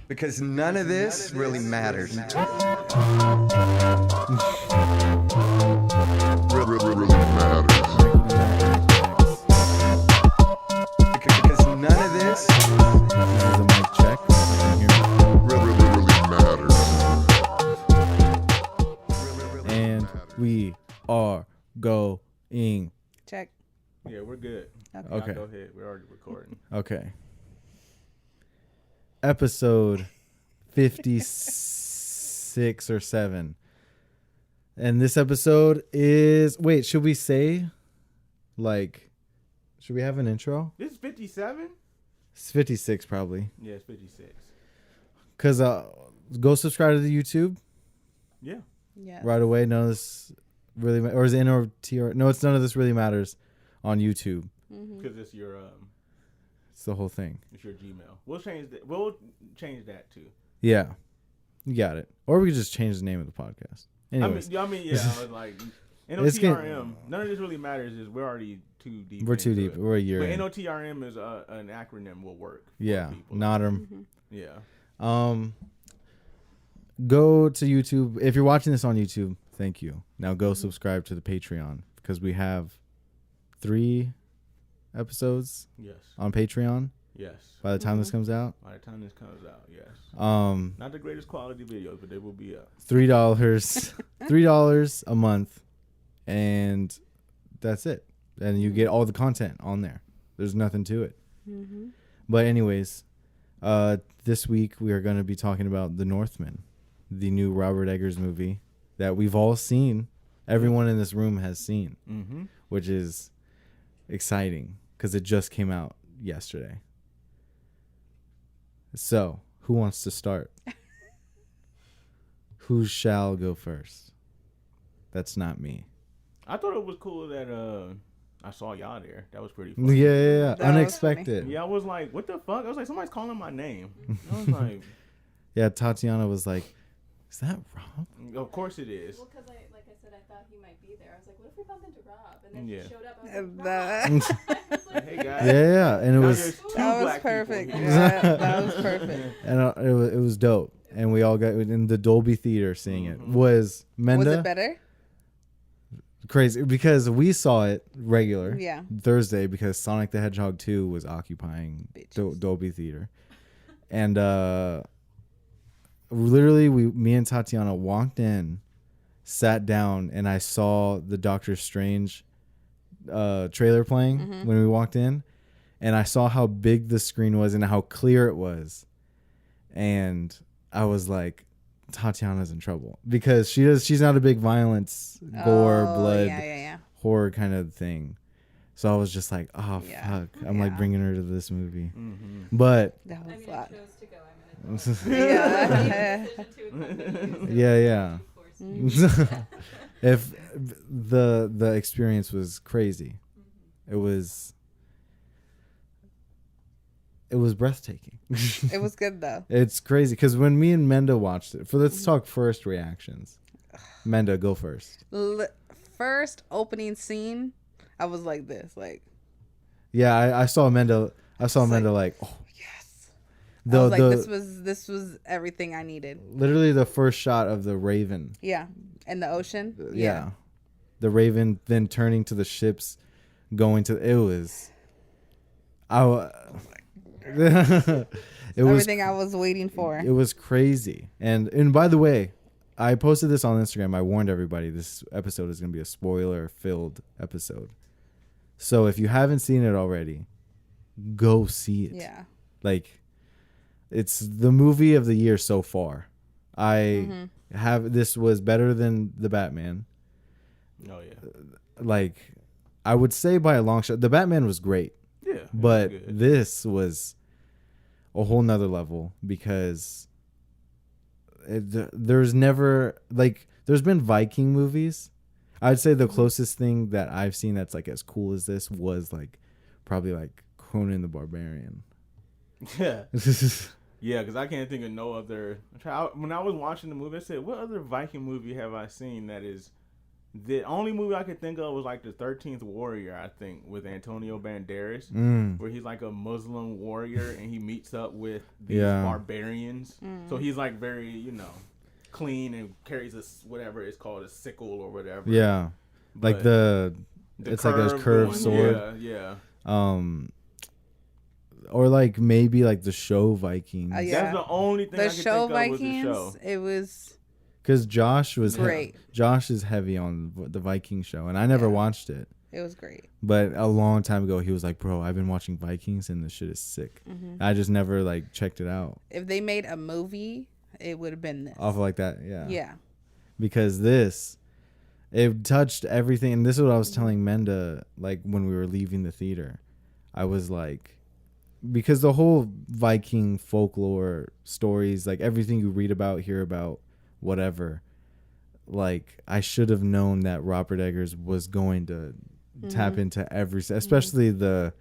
Because none of this really matters. Really matters. Because none of this This is a mic check. Can you hear me? And we are going. Check. Yeah, we're good. Okay. Y'all go ahead. We're already recording. Okay. Episode 56 or 7. And this episode is... Wait, should we say... Should we have an intro? This is 57? It's 56 probably. Yeah, it's 56. Because go subscribe to the YouTube Yeah. Yeah. right away. None of this really... Or is it NOTRMPod? No, it's none of this really matters on YouTube. Because it's your It's the whole thing. it's your Gmail. We'll change that. We'll change that too. Yeah. You got it. Or we could just change the name of the podcast. Anyways. I mean, yeah. I was like, It's NOTRM. None of this really matters. Is we're already too deep. We're too into deep. it. We're a year But in. NOTRM is an acronym. Will work. for Yeah. people. NOTRM. Yeah. Go to YouTube. If you're watching this on YouTube, thank you. Now go subscribe to the Patreon because we have 3 episodes Yes. on Patreon Yes. by the time this comes out. By the time this comes out, yes. $3 Not the greatest quality videos, but they will be up. $3 a month, and that's it. And you get all the content on there. There's nothing to it. But anyways, this week we are going to be talking about The Northman, the new Robert Eggers movie that we've all seen. Everyone in this room has seen, which is exciting because it just came out yesterday. So, who wants to start? Who shall go first? That's not me. I thought it was cool that I saw y'all there. That was pretty Yeah, funny. yeah. That was Unexpected. Yeah, I was like, what the fuck? I was like, somebody's calling my name. I was like, Yeah, Tatiana was like, is that Rob? of course it is. Well, because like I said, I thought he might be there. I was like, what if we bump into Rob? And then Yeah. he showed up. I was like, That Rob. Hey guys. Yeah, and it Now was there's 2 was black people perfect. here. Yeah, that was perfect. and it was dope. And we all got in the Dolby Theater seeing it. Was Menda Was it better? crazy because we saw it regular Yeah. Thursday because Sonic the Hedgehog 2 was occupying Bitches. Dolby Theater. And literally me and Tatiana walked in, sat down, and I saw the Doctor Strange trailer playing when we walked in, and I saw how big the screen was and how clear it was. And I was like, Tatiana's in trouble because she's not a big violence, gore, blood, Yeah. horror kind of thing. So I was just like, oh Yeah. fuck, I'm like Yeah. bringing her to this movie. But That I was mean, a I lot. chose to go. I'm an adult. Yeah. yeah. Forced. If the experience was crazy, it was breathtaking. It was good though. It's crazy because when me and Menda watched it, let's talk first reactions. Menda, go first. First opening scene, I was like this, like Yeah, I saw Menda. I saw It's Menda like, oh, yes. I was like, this was everything I needed. literally the first shot of the Raven. Yeah, in the ocean. Yeah. The Raven then turning to the ships, going to it was. It was Everything I was waiting for. It was crazy. And by the way, I posted this on Instagram. I warned everybody this episode is going to be a spoiler-filled episode. So if you haven't seen it already, go see it. Yeah. Like, it's the movie of the year so far. This was better than the Batman. Oh yeah. Like, I would say by a long shot. The Batman was great. Yeah. it was But good. this was a whole nother level because there's never there's been Viking movies. I'd say the closest thing that I've seen that's like as cool as this was like probably like Conan the Barbarian. Yeah. Yeah, because I can't think of no other. When I was watching the movie, I said, what other Viking movie have I seen that is The only movie I could think of was like the 13th Warrior, I think, with Antonio Banderas, where he's like a Muslim warrior and he meets up with these barbarians. So he's like very, clean and carries whatever it's called, a sickle or whatever. Yeah, like it's like a curved sword. Yeah. Or like maybe like the show Vikings. That's the only thing I could think of was the show. It was because Josh was great. Josh is heavy on the Viking show, and I never watched it. It was great. But a long time ago, he was like, "Bro, I've been watching Vikings, and this shit is sick." I just never like checked it out. If they made a movie, it would have been this. Off like that, yeah. Yeah. Because it touched everything, and this is what I was telling Menda, like when we were leaving the theater. I was like, because the whole Viking folklore stories, like everything you read about, hear about, whatever, like I should have known that Robert Eggers was going to tap into especially the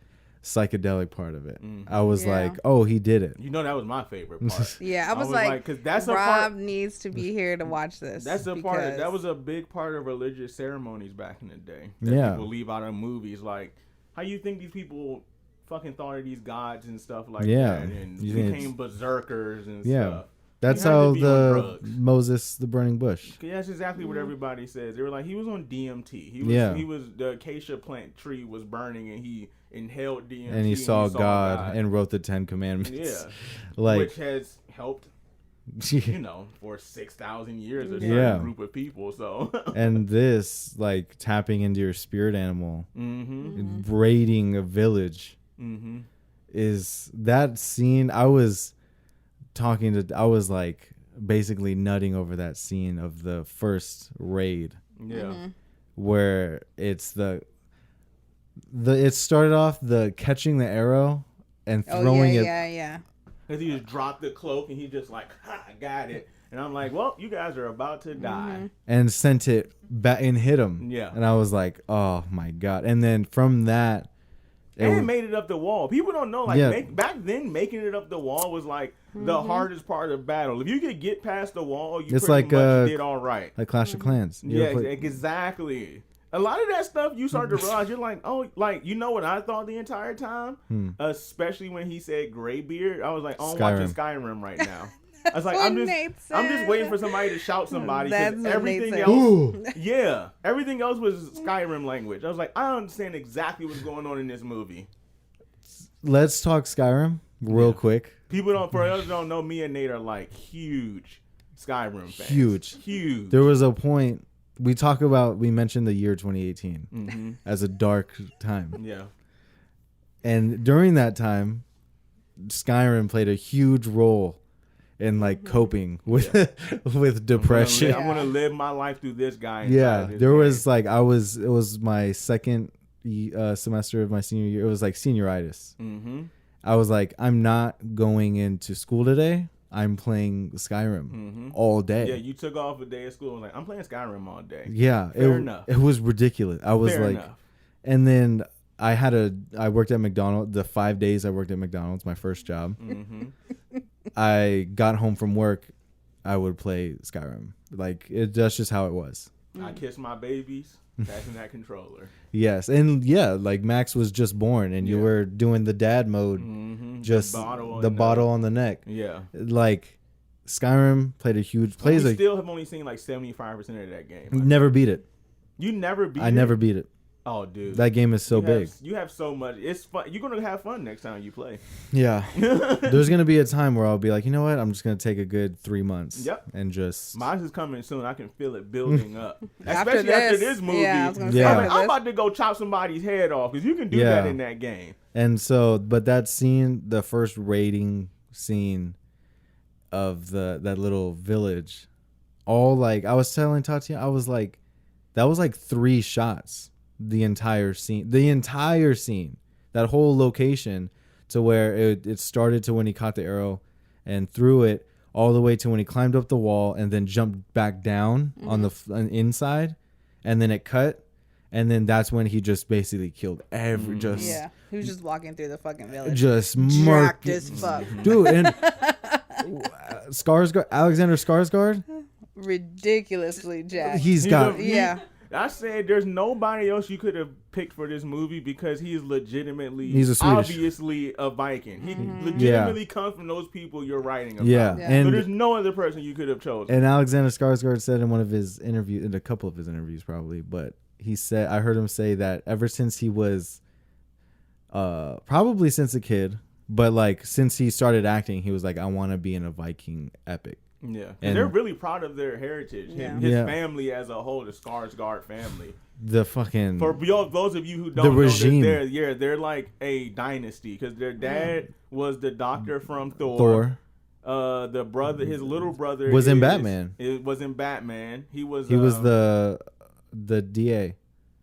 psychedelic part of it. I was like, oh, he did it. That was my favorite part. Yeah, I was like, because that's Rob needs to be here to watch this. That's a part. That was a big part of religious ceremonies back in the day. People leave out of movies. Like, how you think these people fucking thought of these gods and stuff like that, and became berserkers and stuff. That's how the Moses, the burning bush. Yeah, that's exactly what everybody says. They were like, he was on DMT. He was the acacia plant tree was burning, and he inhaled DMT, and he saw God and wrote the 10 Commandments. Yeah, like which has helped. For 6,000 years, a certain group of people. So, and this like tapping into your spirit animal, raiding a village, is that scene. I was like basically nutting over that scene of the first raid. Yeah. Where it's it started off the catching the arrow and throwing it. Yeah. Because he just dropped the cloak and he just like, I got it. And I'm like, well, you guys are about to die. And sent it back and hit him. Yeah. And I was like, oh my God. And then from that. And made it up the wall. People don't know. Like back then, making it up the wall was like the hardest part of battle. If you could get past the wall, you much did all right. Like Clash of Clans. Exactly. A lot of that stuff you start to realize, you're like, oh, like, you know what I thought the entire time? Especially when he said Graybeard. I was like, oh, I'm watching Skyrim right now. I was like, I'm just waiting for somebody to shout somebody. Because everything else, everything else was Skyrim language. I was like, I understand exactly what's going on in this movie. Let's talk Skyrim real quick. People don't know, me and Nate are like huge Skyrim fans. Huge. There was a point we mentioned the year 2018 as a dark time. Yeah. And during that time, Skyrim played a huge role in like coping with with depression. I'm gonna live my life through this guy. Was like it was my second semester of my senior year. It was like senioritis. I was like, I'm not going into school today. I'm playing Skyrim all day. Yeah, you took off a day of school and was like, I'm playing Skyrim all day. Yeah, Fair enough. It was ridiculous. I was Fair like, enough. And then I worked at McDonald's. The 5 days I worked at McDonald's, my first job. I got home from work, I would play Skyrim. Like that's just how it was. I kissed my babies, passing that controller. Yes, and like Max was just born, and you were doing the dad mode, just the bottle on the neck. Yeah, like Skyrim played a huge. Still have only seen like 75% of that game. Never beat it. You never beat it? I never beat it. Oh, dude. That game is so big. You have so much. It's fun. You're going to have fun next time you play. Yeah. There's going to be a time where I'll be like, you know what? I'm just going to take a good 3 months. Yep. And just. Mine is coming soon. I can feel it building up. Especially after this movie. Yeah, I was gonna say I'm about to go chop somebody's head off because you can do that in that game. And so, but that scene, the first raiding scene of that little village, all like, I was telling Tatiana, I was like, that was like 3 shots. The entire scene, that whole location, to where it started to when he caught the arrow and threw it all the way to when he climbed up the wall and then jumped back down on the inside, and then it cut, and then that's when he just basically killed he was just walking through the fucking village, just jacked as fuck, dude. And Alexander Skarsgård, ridiculously jacked. He's got I said there's nobody else you could have picked for this movie because he's legitimately, He's a Swedish. obviously a Viking. He Mm-hmm. legitimately comes from those people you're writing about. Yeah. Yeah. So there's And no other person you could have chosen. and Alexander Skarsgård said in one of his interviews, in a couple of his interviews probably, but he said, I heard him say that ever since he was, probably since a kid, but like since he started acting, he was like, I want to be in a Viking epic. Yeah, And- they're really proud of their heritage. Yeah. His Yeah. family as a whole, the Skarsgård family. The fucking For those of you who don't The know, regime. they're like a dynasty because their dad was the doctor from Thor. The brother, his little brother, Was in Batman. It was in Batman. He was the DA,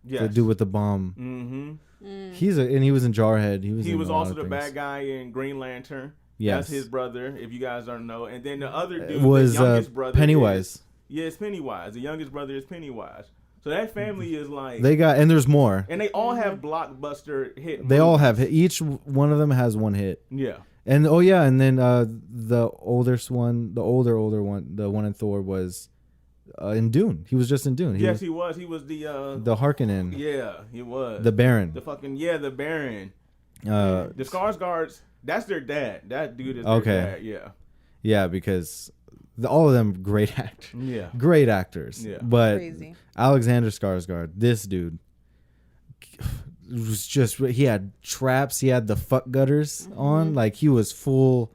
yes. the dude with the bomb. Mm-hmm. He was in Jarhead. He was. He in was a lot also of the things. bad guy in Green Lantern. Yes. That's his brother. If you guys don't know, and then the other dude, Was the youngest brother, Pennywise. Yes, Pennywise. The youngest brother is Pennywise. So that family is like They got, and there's more. and they all have blockbuster hit. They all movies. have hit. Each one of them has one hit. Yeah. And and then the oldest one, the older one, the one in Thor was in Dune. He was just in Dune. Yes, he was. He was the Harkonnen. yeah, he was. The Baron. The fucking the Baron. The The Skarsgårds, that's their dad. That dude is Okay. their dad. Yeah. yeah, because all of them great actors. Yeah. Great actors. Yeah. But Crazy. Alexander Skarsgård, this dude was just, he had traps, he had the fuck gutters on, like he was full.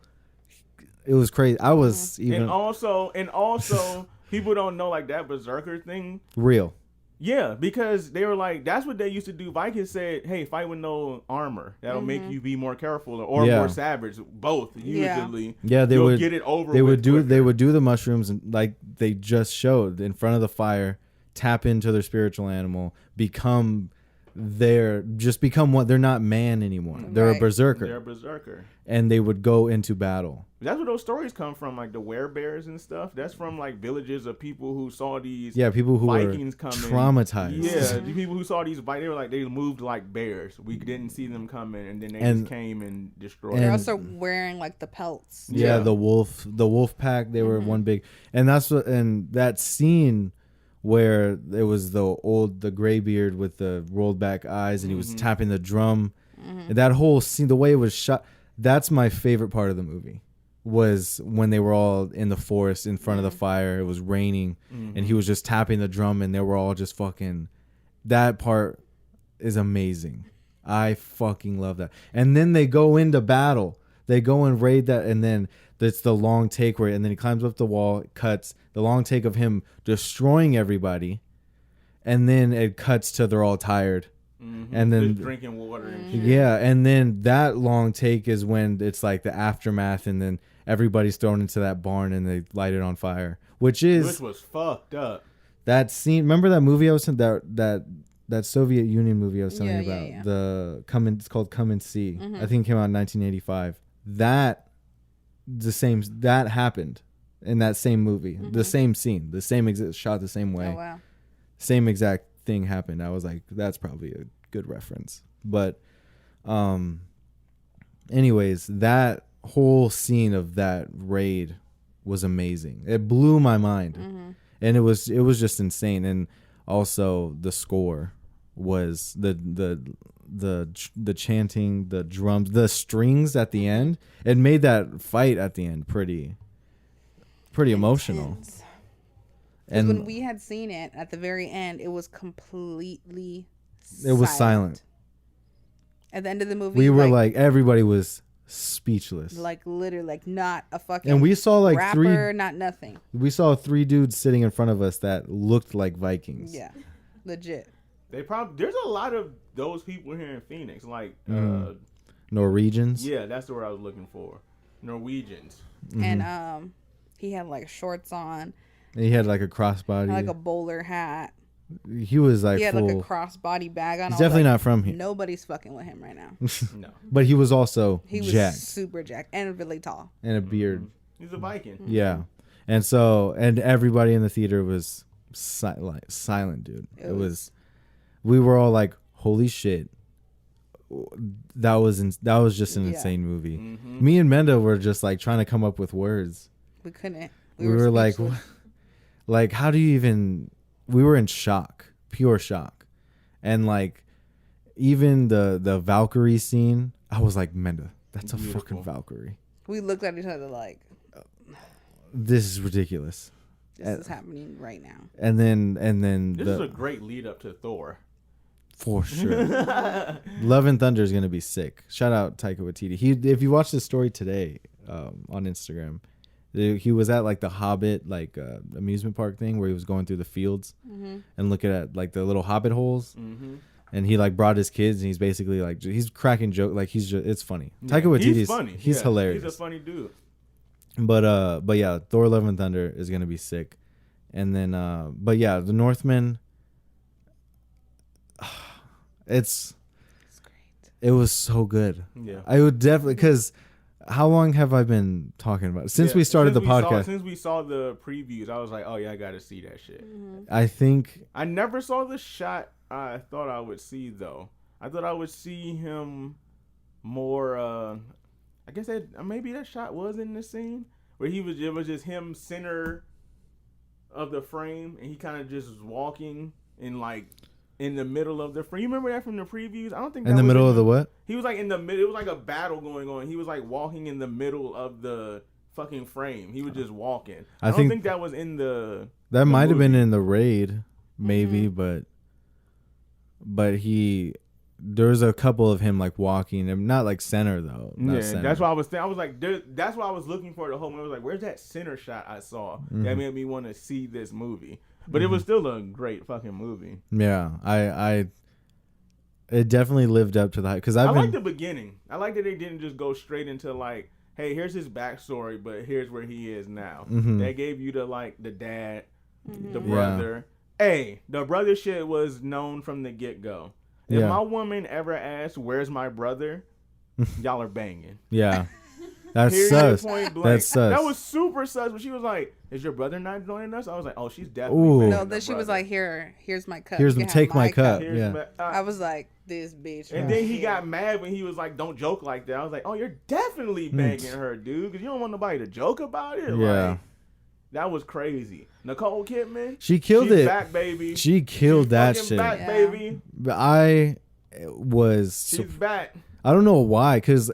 It was crazy. I was even And also people don't know like that berserker thing. real. Yeah, because they were like, that's what they used to do. Vikings said, hey, fight with no armor. That'll make you be more careful or Yeah. more savage. Both, usually. Yeah, they You'll would get it over They with would do quicker. they would do the mushrooms, and like they just showed in front of the fire, tap into their spiritual animal, become what they're not man anymore. They're a Right. berserker. They're a berserker. And they would go into battle. That's where those stories come from, like the werebears and stuff. That's from like villages of people who saw these Yeah, people who Vikings were coming. traumatized. Yeah, the people who saw these Vikings, they were like, they moved like bears. We didn't see them coming, and then they And- just came and destroyed. They're and- also wearing like the pelts. Yeah, Yeah. the wolf pack, they were one big, and that's what, and that scene where it was the graybeard with the rolled back eyes and he was tapping the drum, and that whole scene, the way it was shot, that's my favorite part of the movie, was when they were all in the forest in front of the fire. It was raining and he was just tapping the drum and they were all just fucking, that part is amazing. I fucking love that. And then they go into battle. They go and raid that, and then it's the long take and then he climbs up the wall, it cuts the long take of him destroying everybody, and then it cuts to they're all tired. And then just drinking water and shit. yeah, and then that long take is when it's like the aftermath, and then everybody's thrown into that barn and they light it on fire, which was fucked up. that scene. Remember that movie I was that Soviet Union movie I was telling you about? Yeah. It's called Come and See. I think it came out in 1985. That happened in that same movie. The same scene, the same shot the same way. Oh wow. Same exact thing happened. I was like, that's probably a good reference. But anyways, that whole scene of that raid was amazing. It blew my mind. And it was just insane. And also the score was the chanting, the drums, the strings at the end. It made that fight at the end pretty emotional. Intense. 'Cause And when we had seen it at the very end, it was completely it was silent. At the end of the movie, We were like everybody was speechless. like literally, like not a fucking And we saw like rapper, not nothing. three dudes sitting in front of us that looked like Vikings. Yeah, legit. There's a lot of those people here in Phoenix, like Norwegians. yeah, that's the word I was looking for. Norwegians. And he had like shorts on, And he had like a crossbody. and, like a bowler hat. He was like He had full. like a crossbody bag on. He's I was definitely like, not from here. Nobody's fucking with him right now. No, But he was also He was jacked super jacked and really tall. and a beard. he's a Viking. Yeah. And so, and everybody in the theater was silent, dude. It was, we were all like, holy shit. That was just an Yeah. insane movie. Me and Menda were just like trying to come up with words. We couldn't. We were like, speechless. like, how do you even, we were in shock. pure shock. And like even the Valkyrie scene, I was like, Menda, that's a fucking Valkyrie. We looked at each other like, This is ridiculous. this is happening right now. And then This is a great lead up to Thor. for sure. Love and Thunder is gonna be sick. Shout out Taika Waititi. If you watch the story today on Instagram, he was at like the Hobbit like amusement park thing where he was going through the fields and looking at like the little Hobbit holes. And he like brought his kids and he's basically like he's cracking joke like it's funny. Taika Waititi's funny. He's hilarious. He's a funny dude. But yeah, Thor: Love and Thunder is gonna be sick. And then but yeah, the Northman. It's great. It was so good. Yeah, I would definitely because how long have I been talking about it? Since we started the podcast? Since we saw the previews, I was like, oh yeah, I got to see that shit. I think I never saw the shot I thought I would see though. I thought I would see him more. I guess maybe that shot was in the scene where it was just him center of the frame and he kind of just was walking in like. In the middle of the frame. You remember that from the previews? I don't think that in the middle of the what? He was like in the middle. It was like a battle going on. He was like walking in the middle of the fucking frame. He was just walking. I don't think that was in the. That might have been in the raid, maybe, but there's a couple of him like walking, not like center though. Not center. That's why I was. I was like, that's what I was looking for the whole movie. I was like, where's that center shot I saw that made me want to see this movie? But it was still a great fucking movie. Yeah, it definitely lived up to the hype. Because I like the beginning. I like that they didn't just go straight into like, hey, here's his backstory, but here's where he is now. They gave you the dad, the brother. Yeah. Hey, the brother shit was known from the get go. If my woman ever asks, "Where's my brother?" y'all are banging. Yeah. That's sus. That's sus. That was super sus. But she was like, "Is your brother not joining us?" I was like, "Oh, she's definitely." No, then she was like, "Here's my cup. Take my cup." I was like, "This bitch." And then he got mad when he was like, "Don't joke like that." I was like, "Oh, you're definitely banging her, dude, because you don't want nobody to joke about it." Yeah. Like, that was crazy. Nicole Kidman. She killed it. Back, baby. She killed that shit. Back, baby. But She's back. I don't know why, because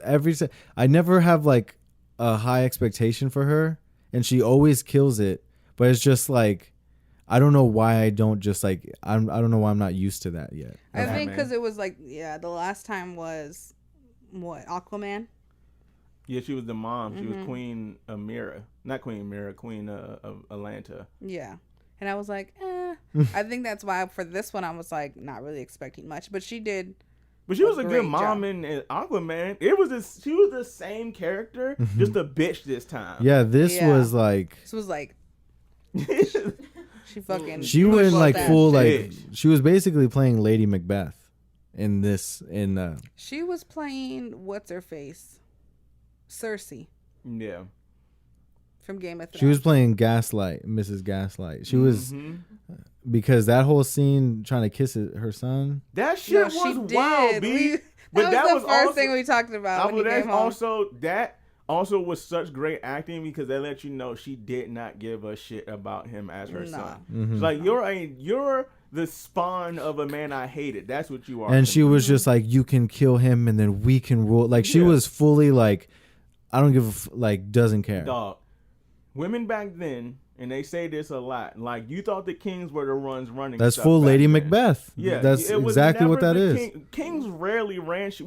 I never have like a high expectation for her, and she always kills it. But it's just like, I don't know why I don't just like I don't know why I'm not used to that yet. I think because it was like the last time was what, Aquaman. Yeah, she was the mom. She was Queen Amira, not Queen Amira, Queen of Atlanta. Yeah, and I was like, I think that's why for this one I was like not really expecting much, but she did. But she was a good mom in Aquaman. She was the same character, just a bitch this time. Yeah, this was like. This was like. She went like full like. She was basically playing Lady Macbeth in this. She was playing what's her face, Cersei. Yeah. From Game of Thrones. She was playing Gaslight, Mrs. Gaslight. She was. Because that whole scene trying to kiss her son. That shit was wild, B. But that was the first thing we talked about when he came home. That also was such great acting because they let you know she did not give a shit about him as her son. It's like, you're the spawn of a man I hated. That's what you are. And she was just like, you can kill him and then we can rule. Like, she was fully like, I don't give doesn't care. Dog. Women back then, and they say this a lot, like, you thought the kings were the ones running. That's full Lady then. Macbeth. Yeah, that's exactly what that is. Kings rarely ran shit.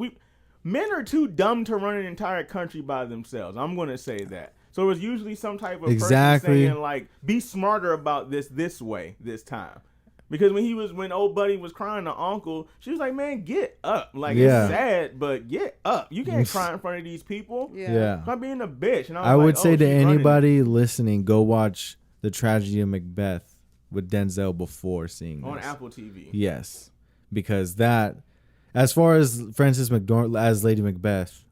Men are too dumb to run an entire country by themselves. I'm going to say that. So it was usually some type of person saying, like, be smarter about this way this time. Because when old buddy was crying to uncle, she was like, man, get up. Like, it's sad, but get up. You can't cry in front of these people. Yeah. Stop being a bitch. And I would say to anybody listening, go watch The Tragedy of Macbeth with Denzel before seeing this. On Apple TV. Yes. Because that, as far as Frances McDormand as Lady Macbeth,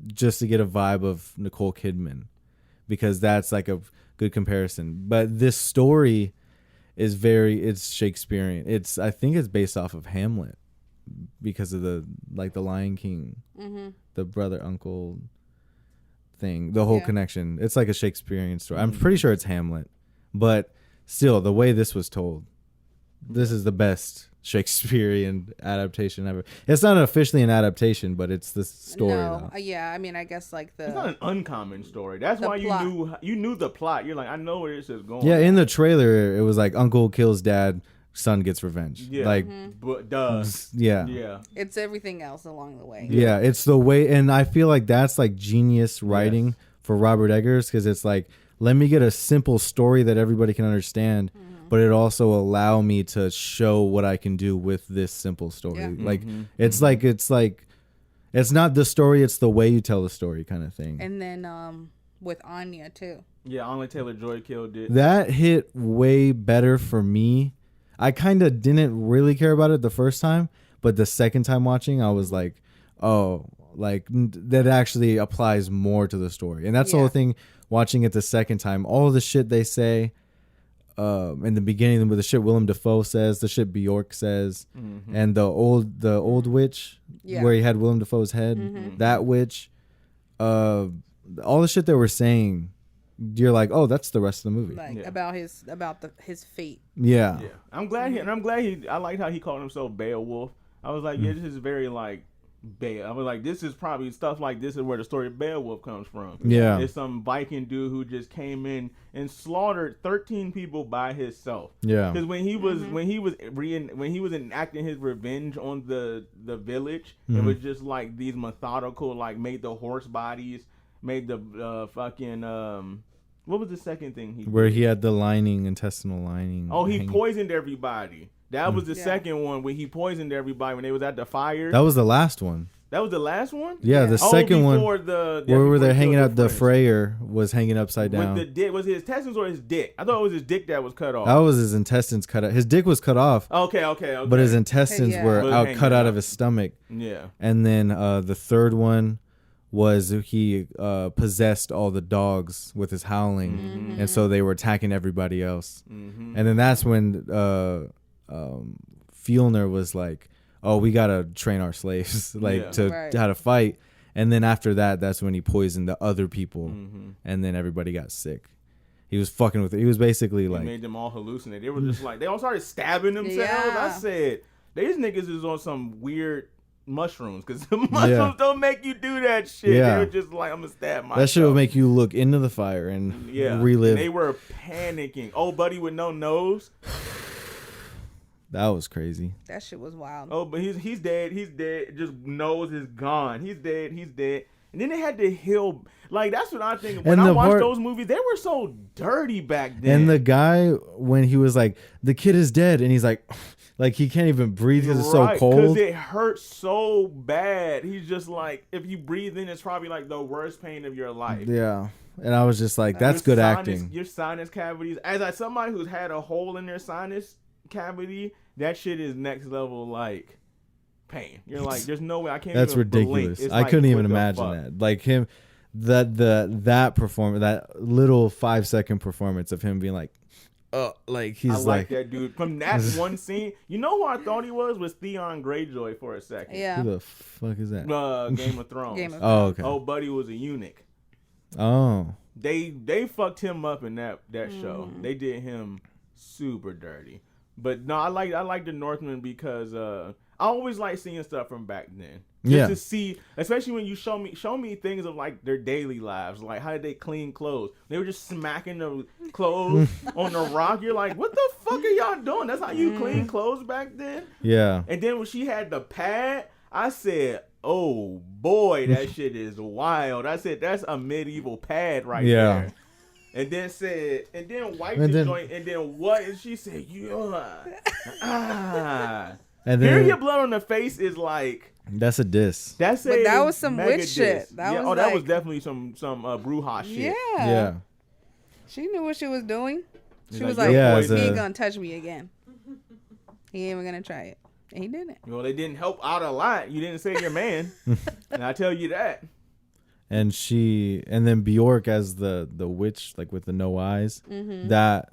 just to get a vibe of Nicole Kidman. Because that's like a good comparison. But this story is it's Shakespearean. I think it's based off of Hamlet because of the Lion King, the brother uncle thing, the whole connection. It's like a Shakespearean story. I'm pretty sure it's Hamlet, but still, the way this was told, this is the best Shakespearean adaptation ever. It's not officially an adaptation, but it's the story. No, yeah, I mean, I guess like It's not an uncommon story. That's why plot. you knew the plot. You're like, I know where this is going. Yeah, in the trailer, it was like uncle kills dad, son gets revenge. Yeah. Like, But duh. yeah. Yeah. it's everything else along the way. Yeah, it's the way, and I feel like that's like genius writing for Robert Eggers, because it's like, let me get a simple story that everybody can understand, but it also allow me to show what I can do with this simple story. Yeah. Like it's like it's not the story, it's the way you tell the story kind of thing. And then with Anya too. Yeah, Anya Taylor-Joy killed it. That hit way better for me. I kind of didn't really care about it the first time, but the second time watching, I was like, oh, like that actually applies more to the story. And that's the whole thing watching it the second time. All the shit they say in the beginning, with the shit Willem Dafoe says, the shit Bjork says, and the old witch where he had Willem Dafoe's head, that witch, all the shit they were saying, you're like, oh, that's the rest of the movie. Like about his fate. Yeah. I'm glad I liked how he called himself Beowulf. I was like, yeah, this is very like Bear. I was like, this is probably stuff like this is where the story of Beowulf comes from. Yeah. It's some Viking dude who just came in and slaughtered 13 people by himself. Yeah. Because when he was enacting his revenge on the village, it was just like these methodical, like made the horse bodies, made the fucking what was the second thing he Where did? he had the intestinal lining. Oh, he hanging. poisoned everybody. That was the second one when he poisoned everybody when they was at the fire. That was the last one. That was the last one? Yeah, the second one where they're hanging out, the Freyr was hanging upside down. With the dick, was it his intestines or his dick? I thought it was his dick that was cut off. That was his intestines cut out. His dick was cut off. Okay. But his intestines were cut out of his stomach. Yeah. And then the third one was he possessed all the dogs with his howling, and so they were attacking everybody else. And then that's when Fjolnir was like, oh, we gotta train our slaves how to fight. And then after that, that's when he poisoned the other people, and then everybody got sick. He was fucking with it. He was basically like, made them all hallucinate. They were just like, they all started stabbing themselves. I said, these niggas is on some weird mushrooms, because the mushrooms don't make you do that shit. They were just like, I'm gonna stab myself. That shit will make you look into the fire and relive. And they were panicking. Old buddy with no nose. That was crazy. That shit was wild. Oh, but he's dead. He's dead. Just nose is gone. He's dead. And then they had to heal. Like, that's what I think. When I watched those movies, they were so dirty back then. And the guy, when he was like, the kid is dead, and he's like he can't even breathe because it's so cold. Because it hurts so bad. He's just like, if you breathe in, it's probably like the worst pain of your life. Yeah. And I was just like, that's good acting. Your sinus cavities. As somebody who's had a hole in their sinus cavity, that shit is next level, like, pain. You're like, there's no way I can't. That's even ridiculous. Blink. I couldn't even imagine that. Like him, that performance, that little 5-second performance of him being like, like he's I like that dude from that one scene. You know who I thought he was Theon Greyjoy for a second. Yeah. Who the fuck is that? Game of Thrones. Oh, okay. Oh, buddy was a eunuch. Oh. They fucked him up in that show. They did him super dirty. But no, I like the Northman because I always like seeing stuff from back then. Just to see, especially when you show me things of like their daily lives, like how did they clean clothes? They were just smacking the clothes on the rock. You're like, what the fuck are y'all doing? That's how you clean clothes back then? Yeah. And then when she had the pad, I said, oh boy, that shit is wild. I said, that's a medieval pad right there. And then wiped the joint, and then what? And she said, and then hearing your blood on the face is like, that's a diss. But that was some witch shit. That was definitely some Bruja shit. Yeah. She knew what she was doing. She was like, he ain't gonna touch me again. He ain't even gonna try it. And he didn't. Well, they didn't help out a lot. You didn't save your man. And I tell you that. And then Bjork as the witch, like with the no eyes, that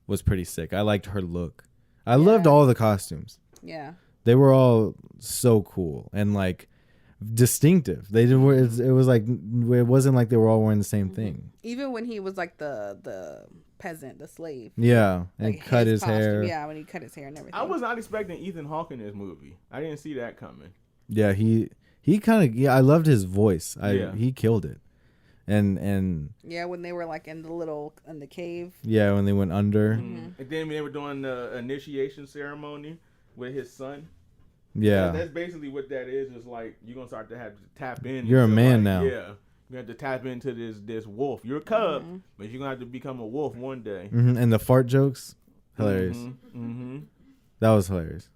was pretty sick. I liked her look. I loved all the costumes. Yeah. They were all so cool and like distinctive. They didn't. It was like, it wasn't like they were all wearing the same thing. Even when he was like the peasant, the slave. Yeah, and Like, cut his costume. hair. Yeah, when he cut his hair and everything. I was not expecting Ethan Hawke in this movie. I didn't see that coming. Yeah, he kind of. Yeah, I loved his voice. Yeah. He killed it. And yeah, when they were like in the cave. yeah, when they went under. And then they were doing the initiation ceremony with his son. Yeah. That's basically what that is. It's like you're gonna start to have to tap in. You're a into, man like, now. Yeah, you have to tap into this wolf. You're a cub, but you're gonna have to become a wolf one day. And the fart jokes, hilarious. That was hilarious.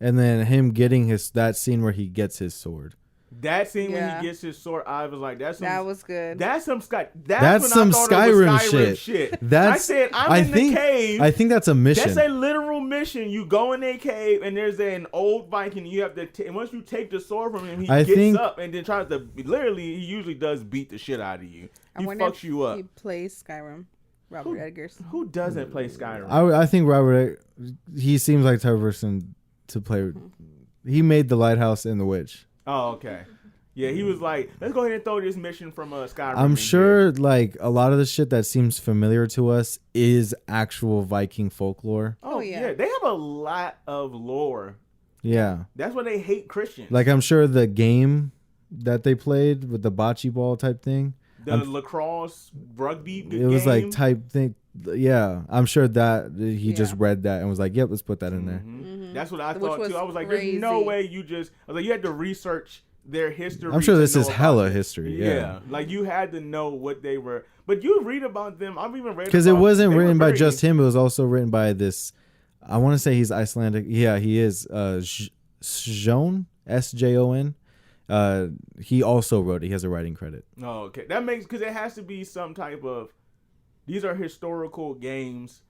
And then him getting that scene where he gets his sword. That scene when Yeah. he gets his sword, I was like, "That's some, That was good. That's some Sky. That's when some I thought it was Skyrim shit. That's I said I'm in the cave. I think that's a mission. That's a literal mission. You go in a cave and there's an old Viking. You have to once you take the sword from him, he gets up and then tries to literally. He usually does beat the shit out of you. He fucks you up. He plays Skyrim. Robert Eggers. Who doesn't play Skyrim? I think Robert. He seems like the type of person to play. He made the lighthouse and the witch. Oh, okay. Yeah, he was like, let's go ahead and throw this mission from Skyrim. I'm sure like a lot of the shit that seems familiar to us is actual Viking folklore. Oh yeah, they have a lot of lore. Yeah. That's why they hate Christians. Like I'm sure the game that they played with the bocce ball type thing. The lacrosse rugby game. It was like type thing. Yeah, I'm sure that he just read that and was like, "Yep, let's put that in there." That's what I thought too. I was like, "There's no way you just." I was like, "You had to research their history." I'm sure this is hella history. Yeah, like you had to know what they were. But you read about them. I've even read because it wasn't written by just him. It was also written by this. I want to say he's Icelandic. Yeah, he is. Sjon, Sjon. He also wrote it. He has a writing credit. Oh, okay. That makes because it has to be some type of. These are historical games,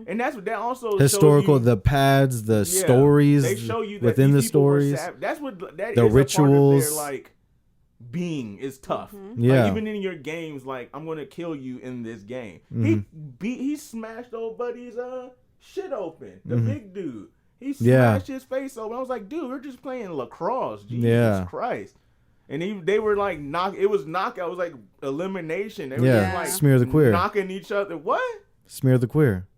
and that also historical. The pads, the stories. They show you that within the stories. That's what that the is rituals. A part of their, like being is tough. Yeah, like, even in your games, like I'm gonna kill you in this game. He smashed old buddy's shit open. The big dude. He smashed his face open. I was like, dude, we're just playing lacrosse. Jesus Christ. And they were like it was knockout. It was like elimination. They were just like smear the queer, knocking each other. What? Smear the queer.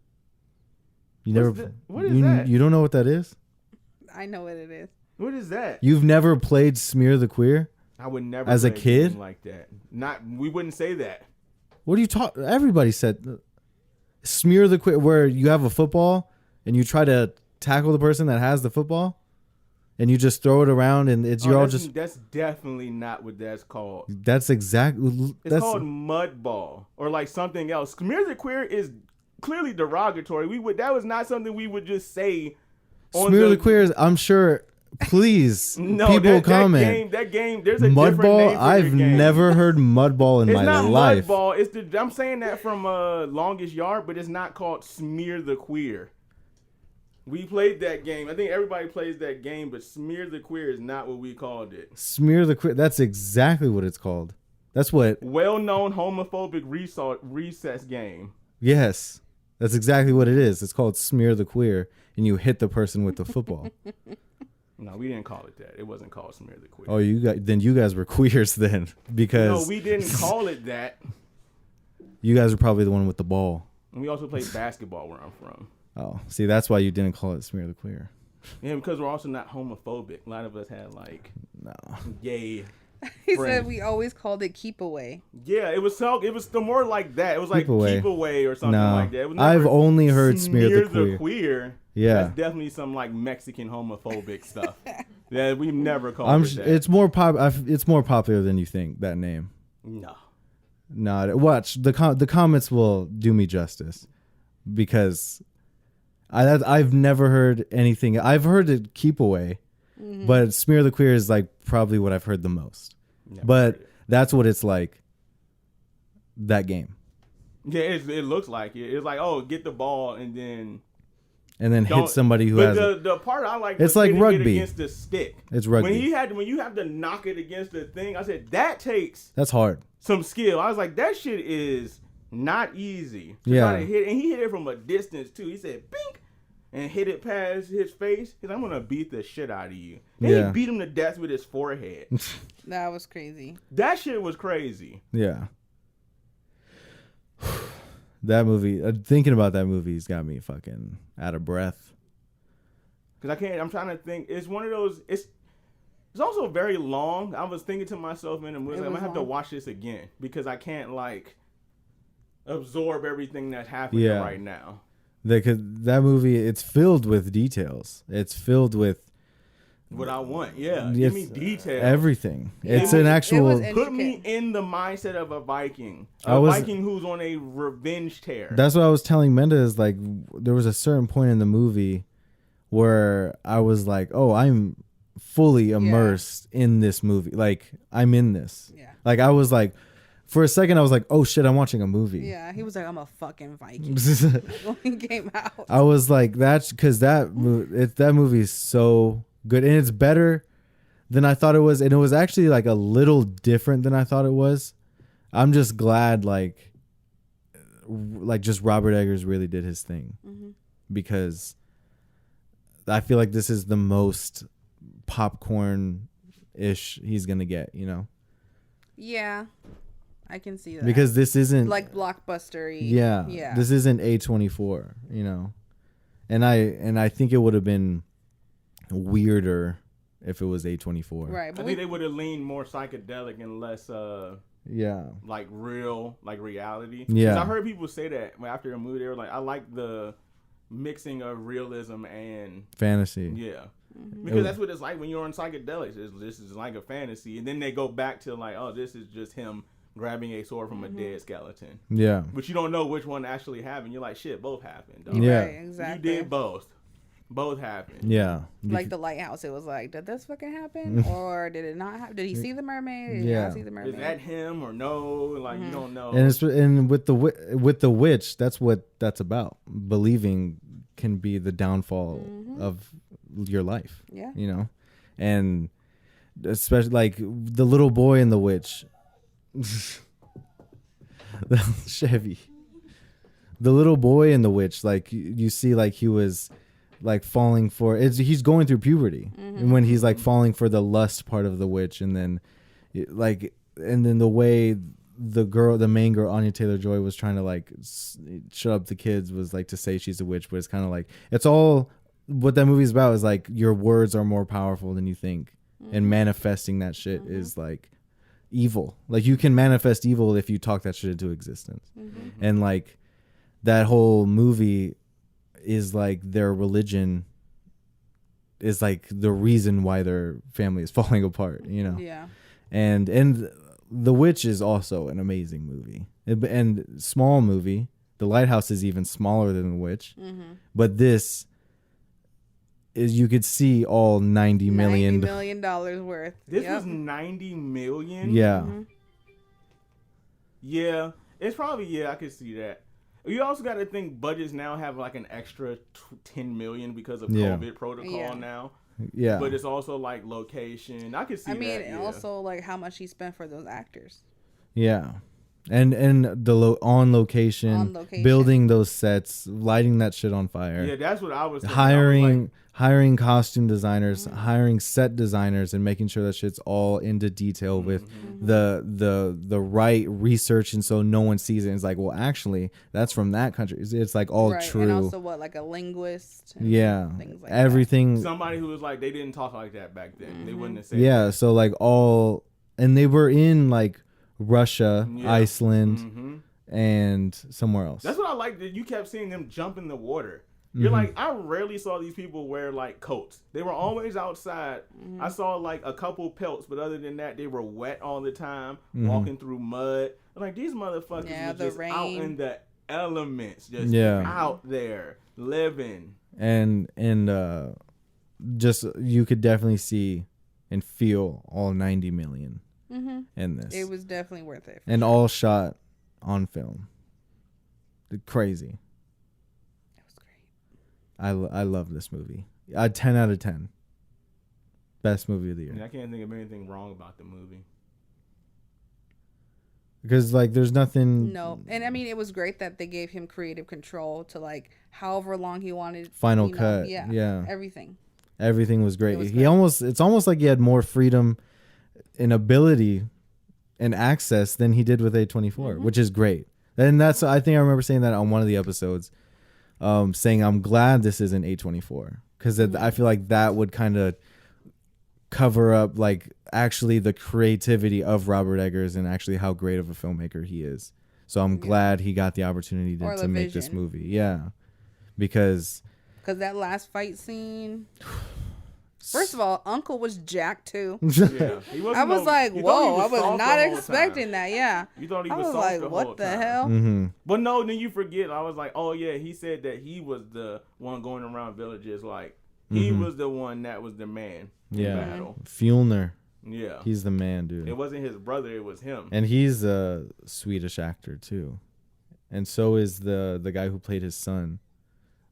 What is that? You don't know what that is? I know what it is. What is that? You've never played Smear the Queer? I would never as a play kid game like that. We wouldn't say that. What do you talk? Everybody said Smear the Queer, where you have a football and you try to tackle the person that has the football. And you just throw it around, and that's definitely not what that's called. That's exactly. It's called mud ball or like something else. Smear the Queer is clearly derogatory. That was not something we would just say. Smear the Queer is. I'm sure. Please, people comment. That game. There's a mud different ball. name for I've never heard mud ball in my life. It's not mud ball. I'm saying that from Longest Yard, but it's not called Smear the Queer. We played that game. I think everybody plays that game, but Smear the Queer is not what we called it. Smear the Queer. That's exactly what it's called. That's what. Well-known homophobic recess game. Yes, that's exactly what it is. It's called Smear the Queer, and you hit the person with the football. No, we didn't call it that. It wasn't called Smear the Queer. Oh, you guys were queers then, because no, we didn't call it that. You guys were probably the one with the ball. And we also played basketball where I'm from. Oh, see, that's why you didn't call it Smear the Queer. Yeah, because we're also not homophobic. A lot of us had gay. He said we always called it keep away. Yeah, it was the more like that. It was like keep away or something like that. It was I've only heard Smear the Queer. Yeah, that's definitely some like Mexican homophobic stuff that we've never called it that. It's more popular than you think, that name. No. Watch the comments will do me justice, because I've never heard anything. I've heard it keep away, but Smear the Queer is like probably what I've heard the most. But that's what it's like. That game. Yeah, it looks like it. It's like, oh, get the ball and then hit somebody who has. But the part I like. It's like rugby. It against the stick. It's rugby. When you have to knock it against the thing, I said that's hard. Some skill. I was like, that shit is not easy. Yeah. And he hit it from a distance too. He said, "Bink," and hit it past his face. He's like, I'm gonna beat the shit out of you. And he beat him to death with his forehead. That was crazy. That shit was crazy. Yeah. That movie, thinking about that movie's got me fucking out of breath. Because I'm trying to think. It's one of those, it's also very long. I was thinking to myself in the movie, I'm going to have to watch this again because I can't, like, absorb everything that's happening right now. That movie, it's filled with details. It's filled with what I want. Yeah. Give me details. Everything. It's an actual. Put me in the mindset of a Viking. Viking who's on a revenge tear. That's what I was telling Menda is like, there was a certain point in the movie where I was like, oh, I'm fully immersed in this movie. Like, I'm in this. Yeah. Like, I was like, for a second, I was like, oh shit, I'm watching a movie. Yeah, he was like, I'm a fucking Viking when he came out. I was like, that's because that movie is so good. And it's better than I thought it was. And it was actually like a little different than I thought it was. I'm just glad like just Robert Eggers really did his thing. Mm-hmm. Because I feel like this is the most popcorn-ish he's going to get, you know? Yeah. I can see that. Because this isn't like blockbuster-y. Yeah. This isn't A24, you know. And I think it would have been weirder if it was A24. Right. I think they would have leaned more psychedelic and less like real, like reality. Yeah. 'Cause I heard people say that after a movie, they were like, I like the mixing of realism and fantasy. Yeah. Mm-hmm. Because that's what it's like when you're on psychedelics. This is like a fantasy. And then they go back to like, oh, this is just him grabbing a sword from a dead skeleton. Yeah. But you don't know which one actually happened. You're like, shit, both happened. Dog. Yeah. Right, exactly. You did both. Both happened. Yeah. Like the lighthouse. It was like, did this fucking happen? Or did it not happen? Did he see the mermaid? Did he not see the mermaid? Is that him or no? Like, you don't know. And with the witch, that's what that's about. Believing can be the downfall of your life. Yeah. You know? And especially like the little boy and the witch. Chevy. The little boy and the witch, like you see, like he was like falling for he's going through puberty, and when he's like falling for the lust part of the witch, and then the way the main girl Anya Taylor-Joy was trying to like shut up the kids was like to say she's a witch, but it's kind of like it's all what that movie's about is like your words are more powerful than you think, and manifesting that shit is like evil. Like you can manifest evil if you talk that shit into existence. And like that whole movie is like their religion is like the reason why their family is falling apart, you know? Yeah. And The Witch is also an amazing movie. And small movie. The Lighthouse is even smaller than The Witch. But this is, you could see all $90 million worth. This was $90 million? Yeah. Yeah. It's probably, I could see that. You also got to think budgets now have like an extra $10 million because of COVID protocol now. Yeah. But it's also like location. I could see that. And also like how much he spent for those actors. Yeah. And on location, building those sets, lighting that shit on fire. Yeah, that's what I was thinking. Hiring costume designers, hiring set designers, and making sure that shit's all into detail with the right research, and so no one sees it. And it's like, well, actually, that's from that country. It's like all true. And also like a linguist. Things like everything. That. Somebody who was like, they didn't talk like that back then. They wouldn't have said. Yeah, so like and they were in like Russia, Iceland, and somewhere else. That's what I like. That you kept seeing them jump in the water. You're like, I rarely saw these people wear like coats. They were always outside. I saw like a couple pelts, but other than that, they were wet all the time, walking through mud. I'm like, these motherfuckers were just out in the elements, just out there living. And just you could definitely see and feel all 90 million in this. It was definitely worth it. And all shot on film. Crazy. I love this movie. 10 out of 10. Best movie of the year. I can't think of anything wrong about the movie. Because like there's nothing. No, and I mean it was great that they gave him creative control to like however long he wanted. Final cut. Yeah. Everything. Everything was great. It's almost like he had more freedom and ability and access than he did with A24, which is great. And that's, I think I remember saying that on one of the episodes, saying I'm glad this isn't A24 because I feel like that would kind of cover up like actually the creativity of Robert Eggers and actually how great of a filmmaker he is. So I'm glad he got the opportunity to make this movie. Yeah. Because that last fight scene. First of all, Uncle was jacked too. Yeah, I was like, whoa, I was not expecting that. Yeah. You thought he I was was soft like, the whole what the time. hell? Mm-hmm. But no, then you forget. I was like, oh yeah, he said that he was the one going around villages. Like he was the one that was the man in battle. Fjellner. Yeah, He's the man, dude. it wasn't his brother; it was him. And he's a Swedish actor too, and so is the guy who played his son,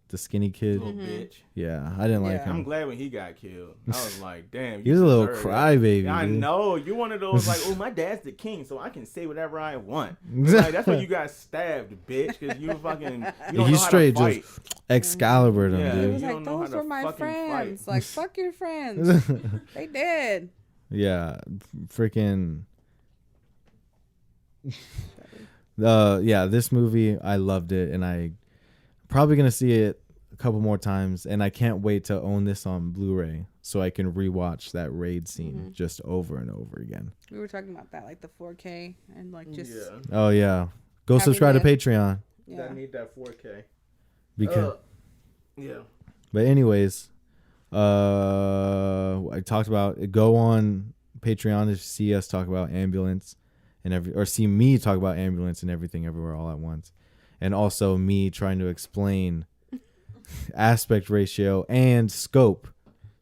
the skinny kid. Little bitch. Yeah, I didn't like him. I'm glad when he got killed. I was like, damn. He was a little crybaby. Yeah, I dude. know. You're one of those like, oh, my dad's the king, so I can say whatever I want. Like, that's why you got stabbed, bitch, because you fucking. You don't He know straight how to fight. just Excalibur him, Yeah. He dude. was You like, don't know those how to were my fucking friends. fight. Like, fuck your friends. They dead. Yeah, freaking. This movie, I loved it, and I probably gonna see it a couple more times, and I can't wait to own this on Blu-ray so I can rewatch that raid scene just over and over again. We were talking about that, like the 4K and like just Oh yeah, go Having subscribe to the- Patreon I need that 4K. because. Yeah. But anyways, I talked about go on Patreon to see us talk about ambulance and see me talk about ambulance and everything everywhere all at once, and also me trying to explain aspect ratio and scope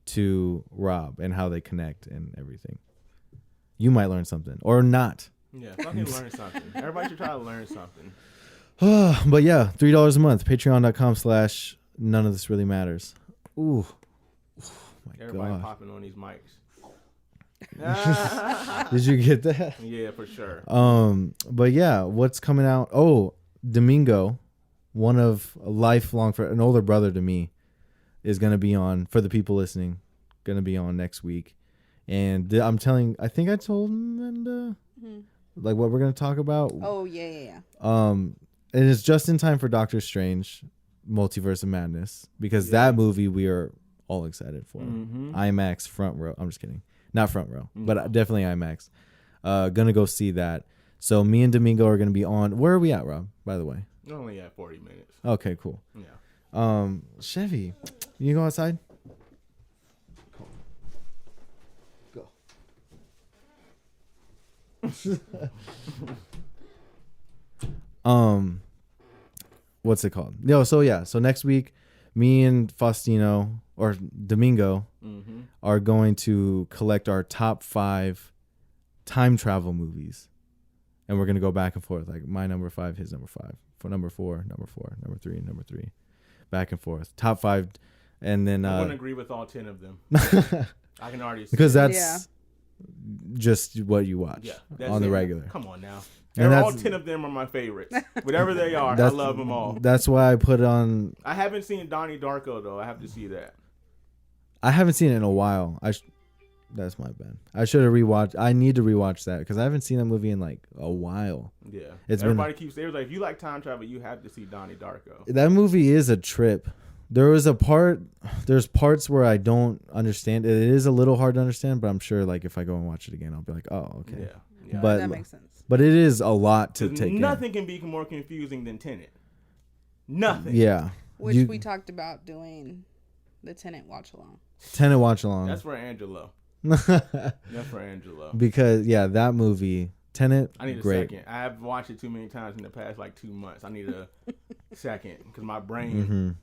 to Rob and how they connect and everything. You might learn something or not. Yeah, fucking learn something. Everybody should try to learn something. But yeah, $3 a month. Patreon.com/none of this really matters. Ooh. My Everybody God. popping on these mics. Did you get that? Yeah, for sure. But yeah, what's coming out? Oh, Domingo, one of a lifelong an older brother to me, is gonna be on for the people listening. Gonna be on next week, and I think I told Linda like what we're gonna talk about. Oh yeah. And it's just in time for Doctor Strange, Multiverse of Madness, because that movie we are all excited for. IMAX front row. I'm just kidding. Not front row, but definitely IMAX. Gonna go see that. So me and Domingo are gonna be on. Where are we at, Rob? By the way. You're only at 40 minutes. Okay, cool. Yeah. Chevy, you go outside. Go. What's it called? So next week, me and Faustino or Domingo are going to collect our top 5 time travel movies, and we're gonna go back and forth, like my number 5, his number 5, for number 4, number 4, number 3, number 3, back and forth. Top 5, and then I wouldn't agree with all 10 of them. I can already see because it. that's just what you watch that's on the it. regular. Come on now. And All 10 of them are my favorites. Whatever they are, I love them all. That's why I put on. I haven't seen Donnie Darko though. I have to see that. I haven't seen it in a while. That's my bad. I should have rewatched. I need to rewatch that because I haven't seen that movie in like a while. Yeah. Everybody keeps saying like, if you like time travel, you have to see Donnie Darko. That movie is a trip. There's parts where I don't understand. It is a little hard to understand, but I'm sure like if I go and watch it again, I'll be like, oh, okay. Yeah. But That makes sense. But it is a lot to take in. Nothing can be more confusing than Tenet. Nothing. Yeah. Which we talked about doing the Tenant watch along. Tenet watch along. That's for Angelo. That's for Angelo. Because that movie Tenet. I need a great. second. I have watched it too many times in the past like 2 months. I need a second because my brain.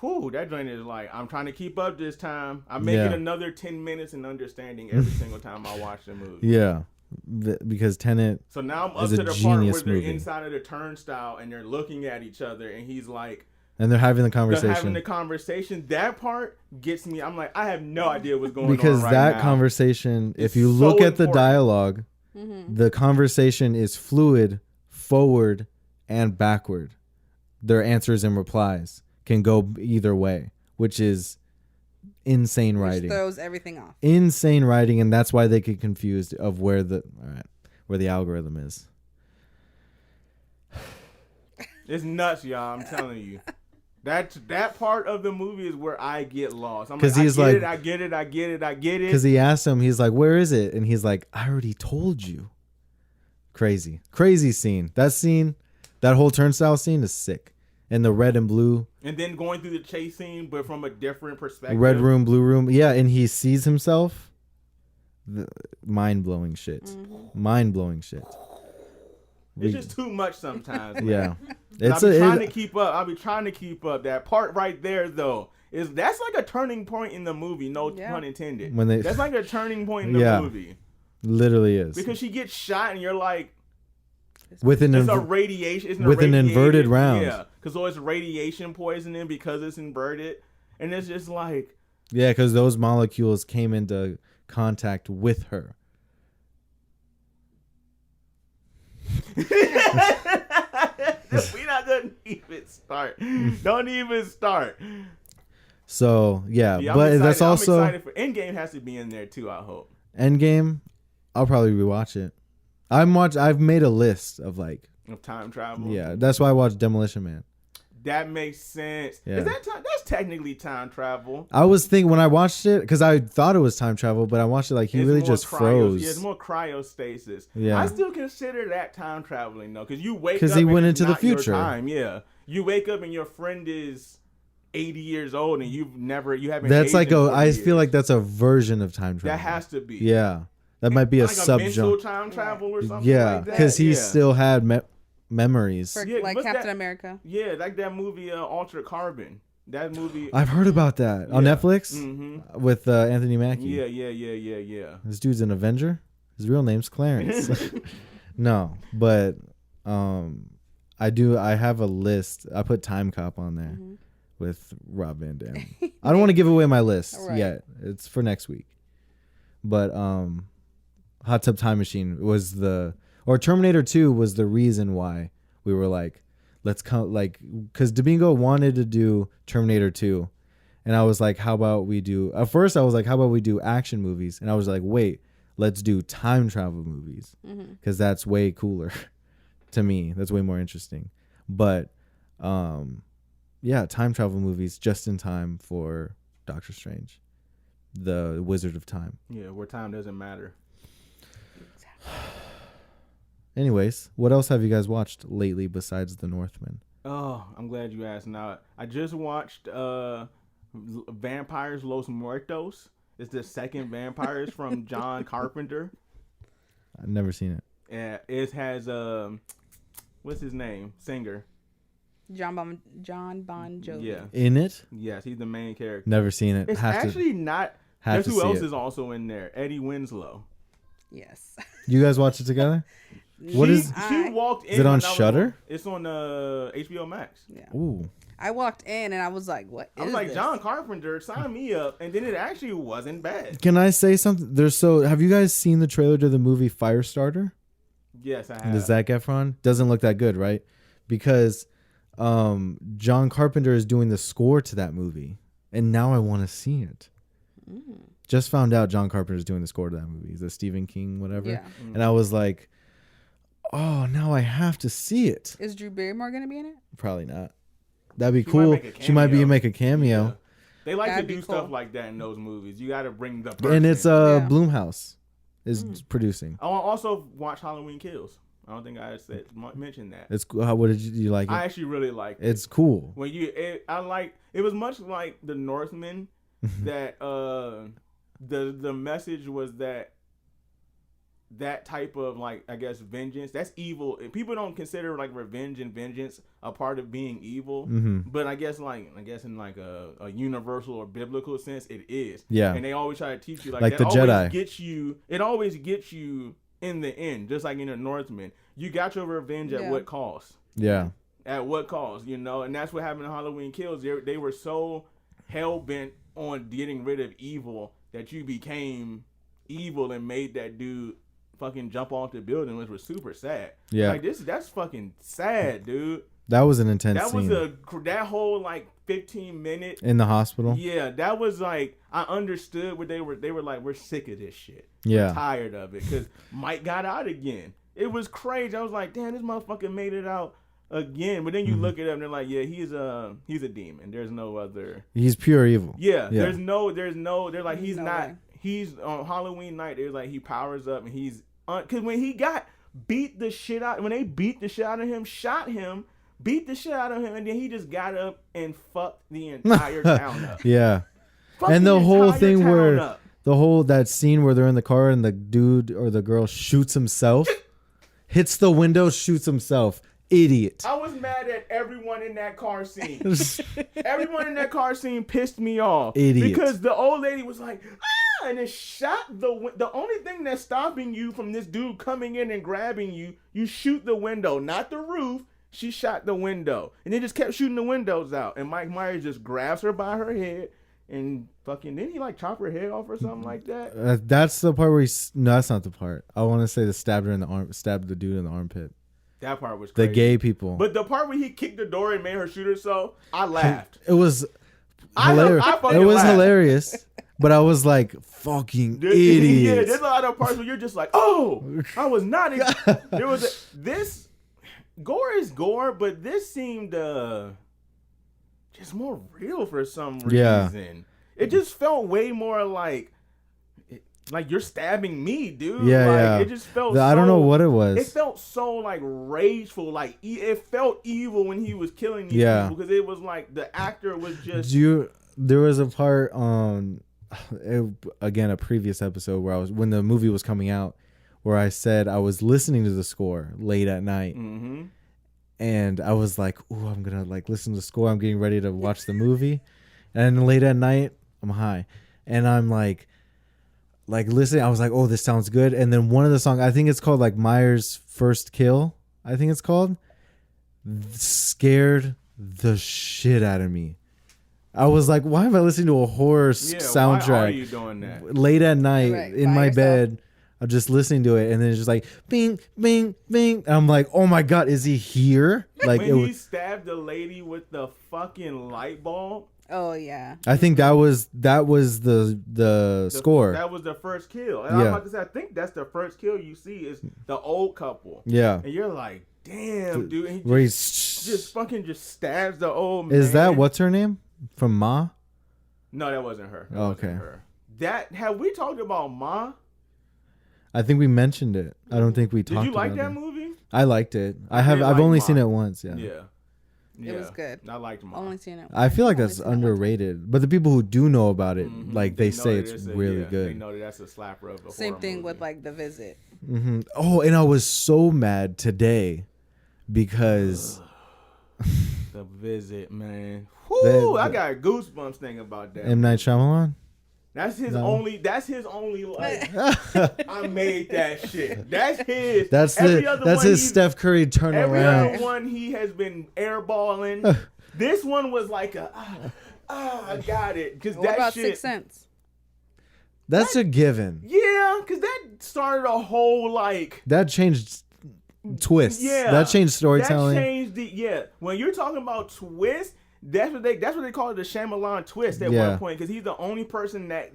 Whew, that joint is like, I'm trying to keep up this time. I'm making another 10 minutes in understanding every single time I watch the movie. Yeah. Because Tenet. So now I'm up to the part where they're inside of the turnstile and they're looking at each other and he's like, and they're having the conversation. That part gets me. I'm like, I have no idea what's going on because right that now. conversation, It's if you so look at the important. dialogue, the conversation is fluid, forward and backward. Their answers and replies can go either way, which is insane writing. Which throws everything off. Insane writing, and that's why they get confused of where the algorithm is. It's nuts, y'all. I'm telling you. That part of the movie is where I get lost. I'm 'Cause like, he's I get it. Because he asked him, he's like, "Where is it?" And he's like, "I already told you." Crazy scene. That whole turnstile scene is sick. And the red and blue. And then going through the chase scene, but from a different perspective. Red room, blue room. Yeah, and he sees himself. Mind-blowing shit. Mm-hmm. Mind-blowing shit. It's just too much sometimes. Man. Yeah. I'll be trying to keep up. That part right there, though, that's like a turning point in the movie. No pun intended. That's like a turning point in the movie. Literally is. Because she gets shot, and you're like, with an inverted round. Yeah, because it's radiation poisoning because it's inverted, and it's just like. Yeah, because those molecules came into contact with her. We not gonna even start. Don't even start. So yeah, I'm but excited. that's also I'm excited for Endgame has to be in there too. I hope. Endgame, I'll probably rewatch it. I've made a list of time travel. Yeah, that's why I watched Demolition Man. That makes sense. Yeah. That's technically time travel. I was thinking when I watched it, because I thought it was time travel, but I watched it he really just froze. Yeah, it's more cryostasis. Yeah. I still consider that time traveling though, because you wake up because he went into the not your future. Time. Yeah, you wake up and your friend is 80 years old and you haven't. That's aged in 40 I years. feel like that's a version of time travel. That has to be. Yeah, that might be a mental subgenre. time travel or something. Yeah, like that. because he still had memories. For, Yeah, like what's Captain that? America. Yeah, like that movie Altered Carbon. That movie. I've heard about that on Netflix with Anthony Mackie. Yeah. This dude's an Avenger. His real name's Clarence. No, but I have a list. I put Time Cop on there with Rob Van Dam. I don't want to give away my list yet. It's for next week. But Hot Tub Time Machine was Terminator 2 was the reason why we were like, let's come, because Domingo wanted to do Terminator 2. And I was like, how about we do, at first I was like, how about we do action movies? And I was like, wait, let's do time travel movies. Because that's way cooler to me. That's way more interesting. But yeah, time travel movies just in time for Doctor Strange, the Wizard of Time. Yeah, where time doesn't matter. Anyways, what else have you guys watched lately besides The Northman? Oh, I'm glad you asked. Now, I just watched Vampires Los Muertos. It's the second Vampires from John Carpenter. I've never seen it. Yeah, it has what's his name? Singer. John Bon Jovi. Yeah. In it? Yes, he's the main character. Never seen it. It's actually not. Guess who else is also in there? Eddie Winslow. Yes. You guys watch it together? She walked in. Is it on Shudder? It's on HBO Max. Yeah. Ooh. I walked in and I was like, "What?" I was like, John Carpenter, sign me up, and then it actually wasn't bad. Can I say something? Have you guys seen the trailer to the movie Firestarter? Yes, I have. The Zac Efron doesn't look that good, right? Because John Carpenter is doing the score to that movie, and now I want to see it. Just found out John Carpenter is doing the score to that movie, the Stephen King whatever, Yeah. And I was like, oh, now I have to see it. Is Drew Barrymore gonna be in it? Probably not. That'd be cool. She might make a cameo. Yeah. They like That'd to be do cool. stuff like that in those movies. You got to bring the person. And it's Yeah. Blumhouse is producing. I also watch Halloween Kills. I don't think I mentioned that. It's cool. What did you like it? I actually really liked it. It's cool. When it was much like the Northman that the message was that type of I guess vengeance, that's evil. People don't consider revenge and vengeance a part of being evil, but I guess in a universal or biblical sense it is. Yeah. And they always try to teach you Like that the Jedi. It always gets you in the end, just like in the Northman. You got your revenge at what cost? Yeah. At what cost, and that's what happened in Halloween Kills. They were so hell-bent on getting rid of evil that you became evil and made that dude fucking jump off the building, which was super sad. Yeah. That's fucking sad, dude. That was an intense scene. That whole 15-minute in the hospital. Yeah, that was I understood what they were like, we're sick of this shit. Yeah. We're tired of it because Mike got out again. It was crazy. I was like, damn, this motherfucker made it out again. But then you look it up and they're like, yeah, he's a demon. There's no other. He's pure evil. Yeah. There's no. They're like he's No not. way. He's on Halloween night. They're like he powers up and he's because when he got beat the shit out when they beat the shit out of him, shot him, beat the shit out of him, and then he just got up and fucked the entire town up. Yeah. Fucked And the whole entire thing town where up. that scene where they're in the car and the dude or the girl shoots himself, hits the window, shoots himself. Idiot. I was mad at everyone in that car scene. Everyone in that car scene pissed me off. Idiot. Because the old lady was like, ah, and it shot the only thing that's stopping you from this dude coming in and grabbing you, you shoot the window, not the roof. She shot the window. And they just kept shooting the windows out. And Mike Myers just grabs her by her head and fucking, didn't he like chop her head off or something like that? That's the part where no, that's not the part. I want to say the stabbed the dude in the armpit. That part was crazy. The gay people. But the part where he kicked the door and made her shoot herself, I laughed. It was I hilarious. fucking It was laughed. hilarious. But I was like, fucking Yeah, idiot. there's a lot of parts where you're just like, oh, I was not. There was this gore is gore, but this seemed just more real for some reason. Yeah. It just felt way more like you're stabbing me, dude. Yeah, like, yeah. It just felt. I don't know what it was. It felt so like rageful, like it felt evil when he was killing these Yeah. people because it was like the actor was just. There was a part on again a previous episode where when the movie was coming out, where I said I was listening to the score late at night, and I was like, "Ooh, I'm gonna like listen to the score. I'm getting ready to watch the movie," and late at night, I'm high, and I'm like listening. I was like, "Oh, this sounds good." And then one of the songs, I think it's called like Myers' First Kill. I think it's called. Scared the shit out of me. I was like, why am I listening to a horror soundtrack? Why are you doing that? Late at night Right, in by my yourself. bed, I'm just listening to it, and then it's just like bing, bing, bing, and I'm like, oh my god, is he here? Like When he stabbed the lady with the fucking light bulb. Oh yeah. I think that was the score. That was the first kill. And Yeah. I'm about to say, I think that's the first kill you see is the old couple. Yeah, And you're like, damn, dude. And he where just fucking just stabs the old man. is that? What's her name from Ma? No, that wasn't her. That Okay. wasn't her. Have we talked about Ma? I think we mentioned it. I don't think we talked. Did you like about that it. movie? I liked it. I did I've like only Ma. seen it once. Yeah. Yeah. It was good. I liked Ma. Only seen it. I feel like Only that's seen it one time. underrated, but the people who do know about it, like they know say that it's a- really yeah, They good. know that that's a slapper of a Same horror thing movie. with like The Visit. Oh, and I was so mad today because The Visit, man. Whoo, I got goosebumps thinking about that. M. Night Shyamalan. That's his only like I made that shit. That's his. That's Every other that's one his he's- Steph Curry Every turnaround. other one he has been airballing. This one was like I got it. Cause What that about shit. Sixth Sense? That's a given. Yeah, cause that started a whole like. That changed twists. Yeah, That changed storytelling. That changed the When you're talking about twist, that's what they call it, the Shyamalan twist at Yeah. one point, because he's the only person that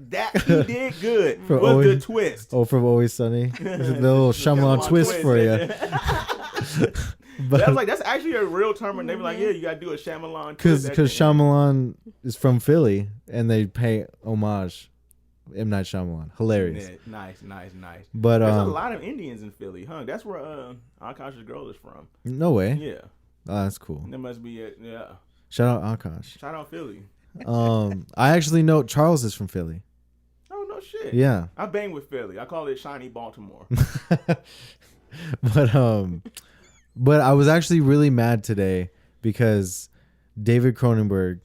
he did good For was always- the twist. Oh, from Always Sunny. The little Shyamalan twist for you. But That's actually a real term, and they were like, yeah, you gotta do a Shyamalan because twist. at the end. Shyamalan is from Philly and they pay homage. M. Night Shyamalan. Hilarious. Yeah, nice. But There's a lot of Indians in Philly, huh? That's where Akash's girl is from. no way. Yeah, Oh, that's cool. that must be it. Yeah, Shout out Akash. shout out Philly. I actually know Charles is from Philly. Oh no shit. Yeah. I bang with Philly. I call it shiny Baltimore. But I was actually really mad today because David Cronenberg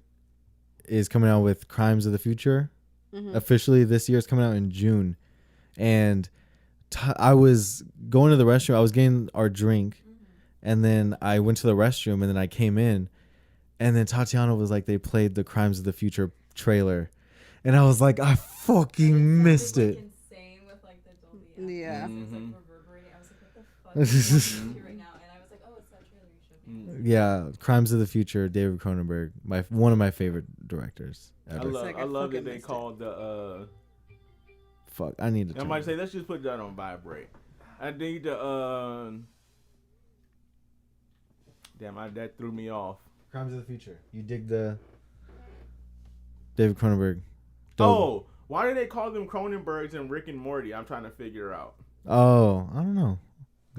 is coming out with Crimes of the Future. Officially this year. It's coming out in June. And I was going to the restroom. I was getting our drink. And then I went to the restroom and then I came in. And then Tatiana was like, they played the Crimes of the Future trailer. And I was like, I fucking missed it. Insane with like the Dolby. Yeah. It was like reverberating. I was like, what the fuck is watching right now? And I was like, oh, it's that trailer you showed me. Yeah, Crimes of the Future, David Cronenberg, one of my favorite directors I ever. love, like I I love that fucking they missed it. called the. Fuck, I need to. I might say let's just put that on vibrate. I need to Damn, that threw me off. Crimes of the Future. You dig the David Cronenberg? Oh, why do they call them Cronenbergs and Rick and Morty? I'm trying to figure out. Oh, I don't know.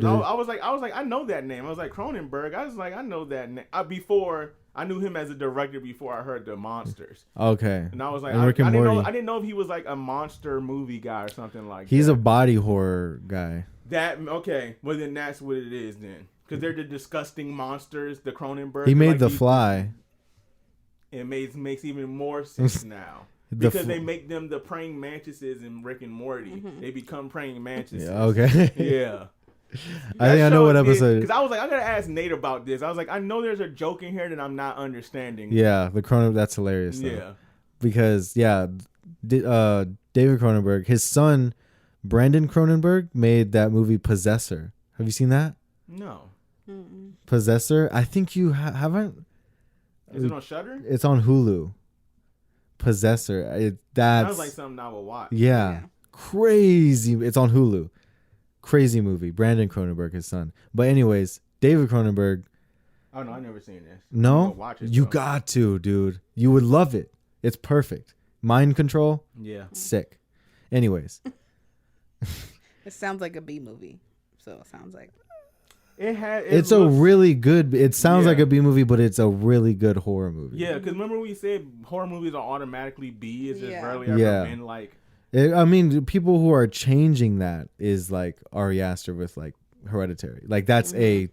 I was like, I know that name. I was like, Cronenberg. I was like, I know that name. Before I knew him as a director before I heard the Monsters. Okay. And I was like, Rick and Morty. I didn't know if he was like a monster movie guy or something like He's that. a body horror guy. Okay. Well, then that's what it is then. Because they're the disgusting monsters, the Cronenberg. He made The Fly. It makes even more sense now. Because they make them the praying mantises in Rick and Morty. Mm-hmm. They become praying mantises. Yeah, okay. Yeah. I think I know what episode. Because I was like, I gotta ask Nate about this. I was like, I know there's a joke in here that I'm not understanding. Yeah, the Cronenberg. That's hilarious. Though. Yeah. Because David Cronenberg, his son Brandon Cronenberg made that movie Possessor. Have you seen that? No. Mm-mm. Possessor. I think you haven't. Is it on Shudder? It's on Hulu. Possessor. That sounds like something I would watch. Yeah. Crazy. It's on Hulu. Crazy movie. Brandon Cronenberg, his son. But anyways, David Cronenberg. Oh no, I've never seen this. No, watch it, you got to, dude. You would love it. It's perfect. Mind Control. Yeah. Sick. Anyways. It sounds like a B movie. So it sounds like. It's a really good. It sounds like a B movie, but it's a really good horror movie. Yeah, because remember we said horror movies are automatically B. It's just rarely ever been like. I mean, people who are changing that is like Ari Aster with like Hereditary. Like that's an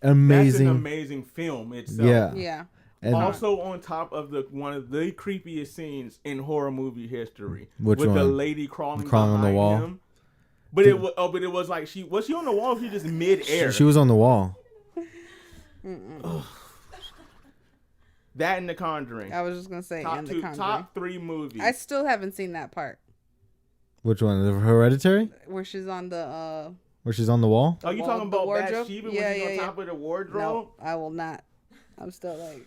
amazing film itself. Yeah, yeah. And also on top of one of the creepiest scenes in horror movie history, with the lady crawling on the wall. Him. But it was like was she on the wall? Or she just mid-air. She was on the wall. That and The Conjuring. I was just gonna say The Conjuring. Top 3 movies. I still haven't seen that part. Which one? The Hereditary? Where she's on the Where she's on the wall? Oh, you talking about wardrobe? Bathsheba when she's on top of the wardrobe? No, I will not. I'm still like.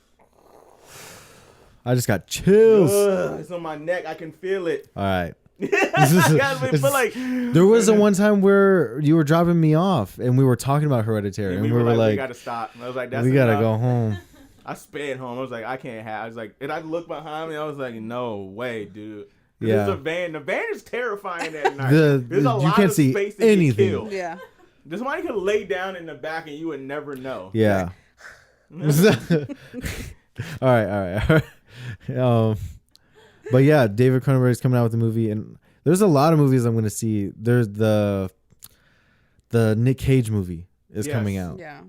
I just got chills. It's on my neck. I can feel it. All right. There was a one time where you were dropping me off and we were talking about Hereditary and we were like, we gotta stop. And I was like, we gotta go home. I sped home. I was like, I can't have. I was like, and I looked behind me. I was like, no way, dude. Yeah. There's a van. The van is terrifying at night. There's a lot you can't of see space to anything. get killed. Yeah. Somebody could lay down in the back and you would never know. Yeah. All right. But yeah, David Cronenberg is coming out with a movie, and there's a lot of movies I'm going to see. There's the Nick Cage movie is coming out. Yeah.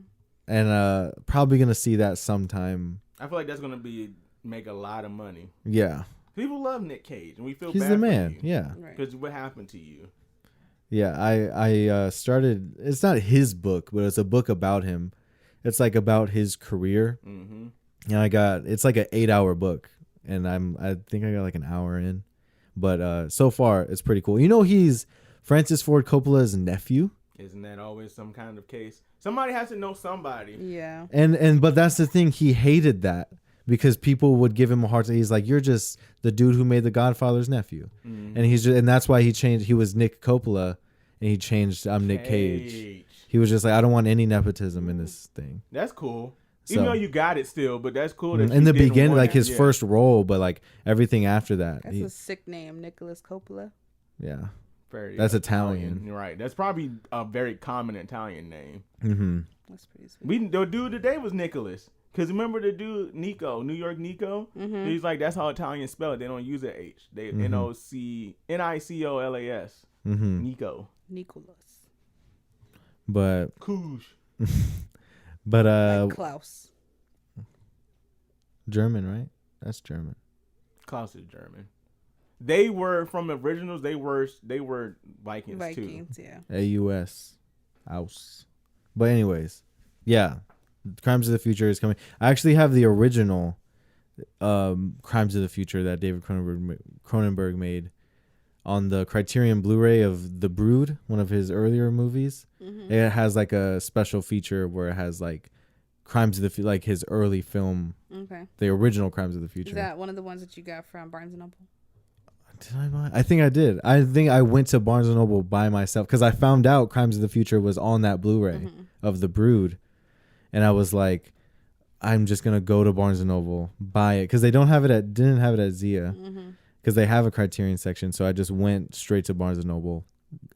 And probably going to see that sometime. I feel like that's going to make a lot of money. Yeah. People love Nick Cage, and we feel he's bad the man. for you. Yeah. Because what happened to you? Yeah, I started. It's not his book, but it's a book about him. It's like about his career. Mm-hmm. And it's like an 8-hour book, and I think I got like an hour in, but so far it's pretty cool. You know, he's Francis Ford Coppola's nephew. Isn't that always some kind of case? Somebody has to know somebody. Yeah. But that's the thing. He hated that because people would give him a hard time. He's like, you're just the dude who made The Godfather's nephew, and and that's why he changed. He was Nick Coppola, and he changed. I'm Nick Cage. He was just like, I don't want any nepotism in this thing. That's cool. Even though you got it still, but that's cool. That in the beginning, like his first role, but like everything after that. That's a sick name, Nicholas Coppola. Yeah. That's Italian. You're right. That's probably a very common Italian name. Mm-hmm. That's pretty sweet. The dude today was Nicholas. Because remember the dude, Nico, New York Nico? Mm-hmm. He's like, that's how Italians spell it. They don't use an H. They Nicolas. Mm-hmm. Nico. Nicholas. But. Koosh. But like Klaus. German, right? That's German. Klaus is German. They were from originals. They were Vikings too. Yeah. AUS. Aus. But anyways, yeah. Crimes of the Future is coming. I actually have the original Crimes of the Future that David Cronenberg made on the Criterion Blu-ray of The Brood, one of his earlier movies. Mm-hmm. It has like a special feature where it has like Crimes of the like his early film. Okay. The original Crimes of the Future. Is that one of the ones that you got from Barnes & Noble? Did I buy? I think I did. I think I went to Barnes & Noble by myself because I found out Crimes of the Future was on that Blu-ray of The Brood. And I was like, I'm just gonna go to Barnes and Noble, buy it, because they didn't have it at Zia, because they have a Criterion section. So I just went straight to Barnes and Noble,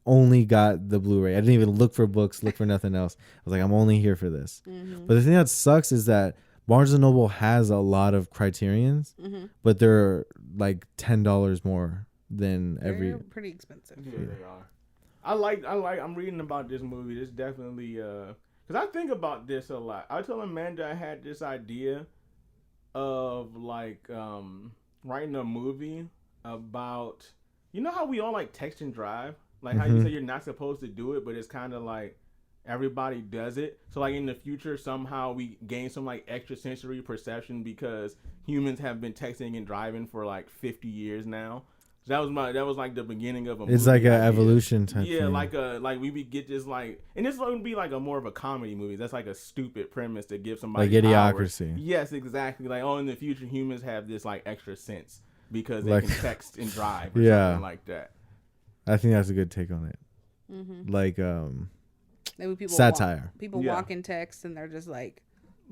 only got the Blu-ray. I didn't even look for books, look for nothing else. I was like, I'm only here for this. But the thing that sucks is that Barnes and Noble has a lot of Criterions, but they're like $10 more than every. They're pretty expensive. Yeah, they are. I'm reading about this movie. This definitely, because I think about this a lot. I told Amanda I had this idea of like writing a movie about, you know how we all like text and drive? Like how you say you're not supposed to do it, but it's kind of like everybody does it. So like in the future, somehow we gain some like extrasensory perception because humans have been texting and driving for like 50 years now. So that was like the beginning of a movie. It's like an idea. evolution type thing. like we would get this like, and this would be like a more of a comedy movie. That's like a stupid premise to give somebody like powers. Idiocracy. Yes, exactly. Like, oh, in the future humans have this like extra sense because they can text and drive or something like that. I think that's a good take on it. Like Maybe people satire. People walk in text and they're just like,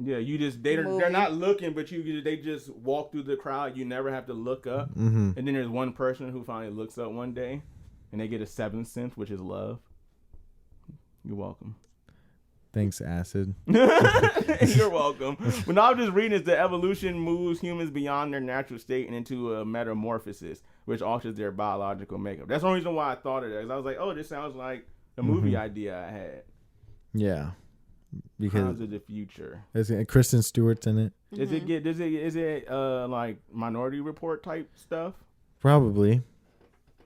yeah, they're not looking, but they just walk through the crowd. You never have to look up. And then there's one person who finally looks up one day, and they get a seventh sense, which is love. You're welcome. Thanks, Acid. You're welcome. When I was just reading, is the evolution moves humans beyond their natural state and into a metamorphosis, which alters their biological makeup. That's the only reason why I thought of that. Because I was like, oh, this sounds like the movie idea I had. Yeah. Because Crimes of the Future. Kristen Stewart's in it. Is it like Minority Report type stuff? Probably.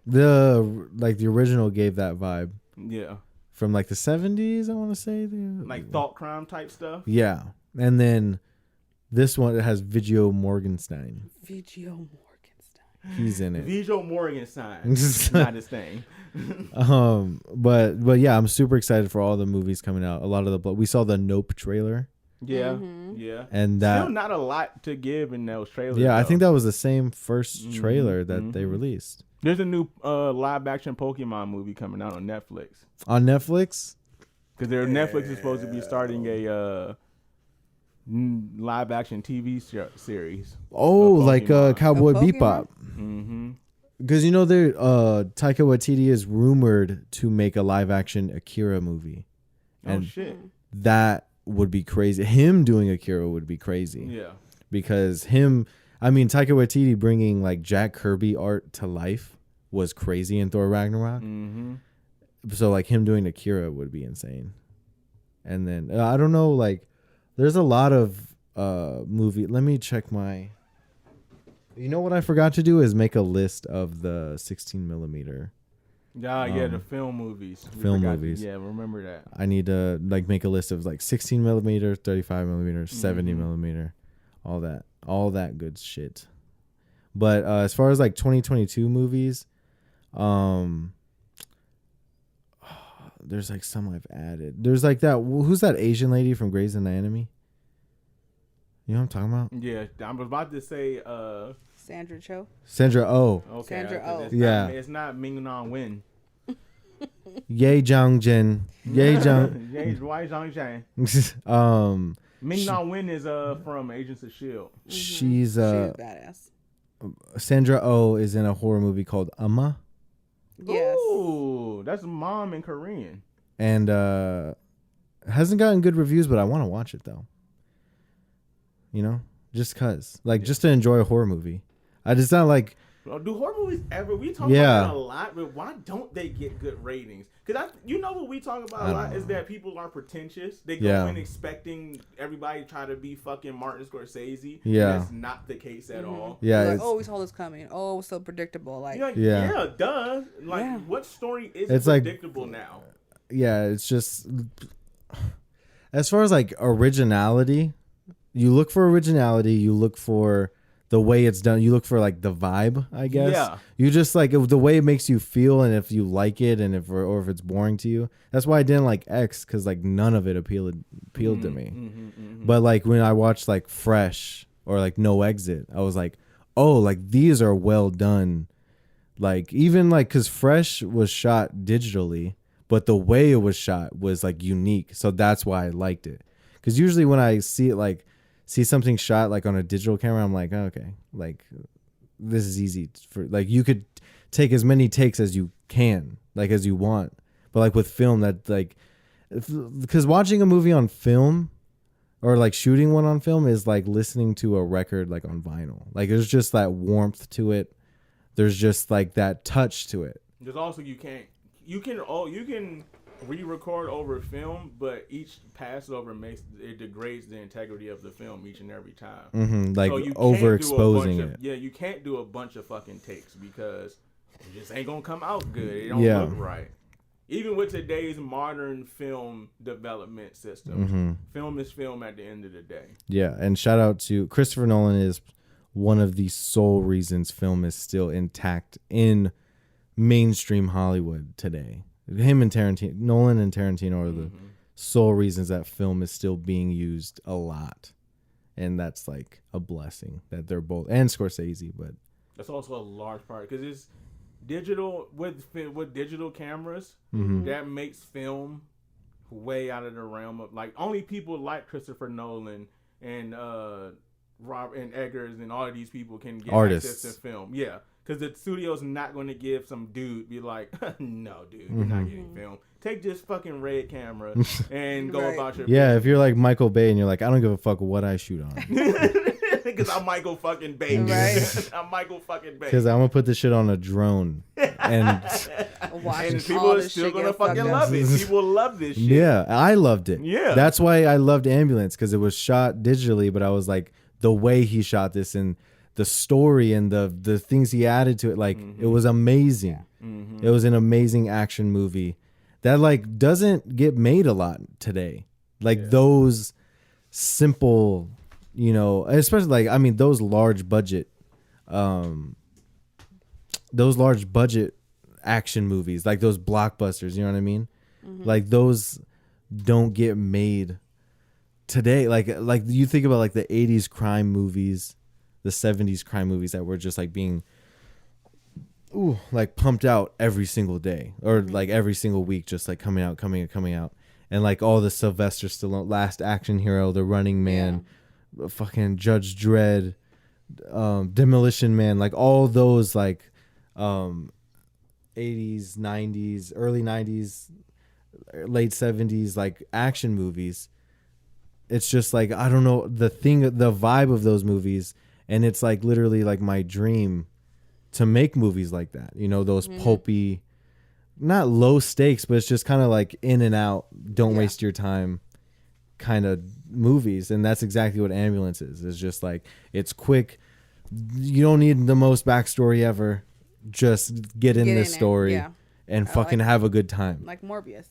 The original gave that vibe. Yeah. From like the 70s, I want to say. Like thought crime type stuff? Yeah. And then this one, it has Viggo Morgenstein. He's in it. Viggo Morgenstein. Not his thing. But yeah, I'm super excited for all the movies coming out. A lot of we saw the Nope trailer. Yeah. Yeah. And that still not a lot to give in those trailers. Yeah, though. I think that was the same first trailer that they released. There's a new live action Pokemon movie coming out on Netflix. On Netflix? Because Netflix is supposed to be starting a live action TV series. Oh, like Cowboy Bebop. Mm-hmm. Because Taika Waititi is rumored to make a live action Akira movie. And shit. That would be crazy. Him doing Akira would be crazy. Yeah. Because Taika Waititi bringing like Jack Kirby art to life was crazy in Thor Ragnarok. Mm-hmm. So like him doing Akira would be insane. And then I don't know, like there's a lot of movie. Let me check my. You know what I forgot to do is make a list of the 16 millimeter. The film movies. Yeah, remember that. I need to like make a list of like 16 millimeter, 35 millimeter, 70 millimeter, all that good shit. But as far as like 2022 movies, there's like some I've added. There's like that. Who's that Asian lady from Grey's Anatomy? You know what I'm talking about? Yeah, I was about to say Sandra Cho. Sandra Oh. Okay. Sandra Oh. It's not Ming Na Wen. Ye Zhang Jin. Ye Zhang. Why Zhang Zhang? Ming Na Wen is from Agents of S.H.I.E.L.D. She's badass. Sandra Oh is in a horror movie called Amma. Yes. Ooh, that's Mom in Korean. And hasn't gotten good reviews, but I want to watch it though. Just cause, just to enjoy a horror movie. It's not like. Do horror movies ever? We talk about it a lot, but why don't they get good ratings? Because what we talk about a lot is that people are pretentious. They go in expecting everybody to try to be fucking Martin Scorsese. Yeah, that's not the case at all. Yeah, like, we saw this coming. Oh, it was so predictable. Duh. What story is predictable now? Yeah, it's just as far as like originality. You look for originality. You look for the way it's done. You look for like the vibe, I guess. Yeah. You just like the way it makes you feel, and if you like it, and if it's boring to you. That's why I didn't like X, because like none of it appealed to me. But like when I watched like Fresh or like No Exit, I was like, oh, like these are well done. Like even like because Fresh was shot digitally, but the way it was shot was like unique. So that's why I liked it. Because usually when I see it like see something shot like on a digital camera, I'm like, oh, okay, like this is easy for like you could take as many takes as you can, like as you want. But like with film, that like because watching a movie on film or like shooting one on film is like listening to a record like on vinyl. Like there's just that warmth to it. There's just like that touch to it. There's also you can re-record over film, but each pass over degrades the integrity of the film each and every time. Mm-hmm, like so you overexposing it. Yeah, you can't do a bunch of fucking takes because it just ain't gonna come out good. It don't look right. Even with today's modern film development system, film is film at the end of the day. Yeah, and shout out to Christopher Nolan is one of the sole reasons film is still intact in mainstream Hollywood today. Him and Tarantino, Nolan and Tarantino are the sole reasons that film is still being used a lot. And that's like a blessing that they're both, and Scorsese, but that's also a large part because it's digital with digital cameras that makes film way out of the realm of like only people like Christopher Nolan and Rob and Eggers and all of these people can get artists access to film. Yeah. Because the studio's not going to give some dude be like, no, dude, you're not getting film. Take this fucking red camera and go about your business. If you're like Michael Bay and you're like, I don't give a fuck what I shoot on. Because I'm Michael fucking Bay. Right. I'm Michael fucking Bay. Because I'm going to put this shit on a drone. And people are still going to fucking love it. People love this shit. Yeah, I loved it. Yeah. That's why I loved Ambulance, because it was shot digitally, but I was like, the way he shot this and the story and the things he added to it, like it was amazing. It was an amazing action movie that like doesn't get made a lot today. Like those simple, you know, especially like I mean those large budget action movies, like those blockbusters, you know what I mean? Like those don't get made today. Like you think about like the 80s crime movies, the 70s crime movies that were just like being like pumped out every single day or like every single week, just like coming out. And like all the Sylvester Stallone, Last Action Hero, The Running Man, fucking Judge Dredd, Demolition Man, like all those like 80s, 90s, early 90s, late 70s like action movies. It's just like, I don't know, the vibe of those movies. And it's like literally like my dream to make movies like that. You know, those pulpy, not low stakes, but it's just kind of like in and out, don't waste your time kind of movies. And that's exactly what Ambulance is. It's just like, it's quick. You don't need the most backstory ever. Just get in this story and fucking have a good time. Like Morbius.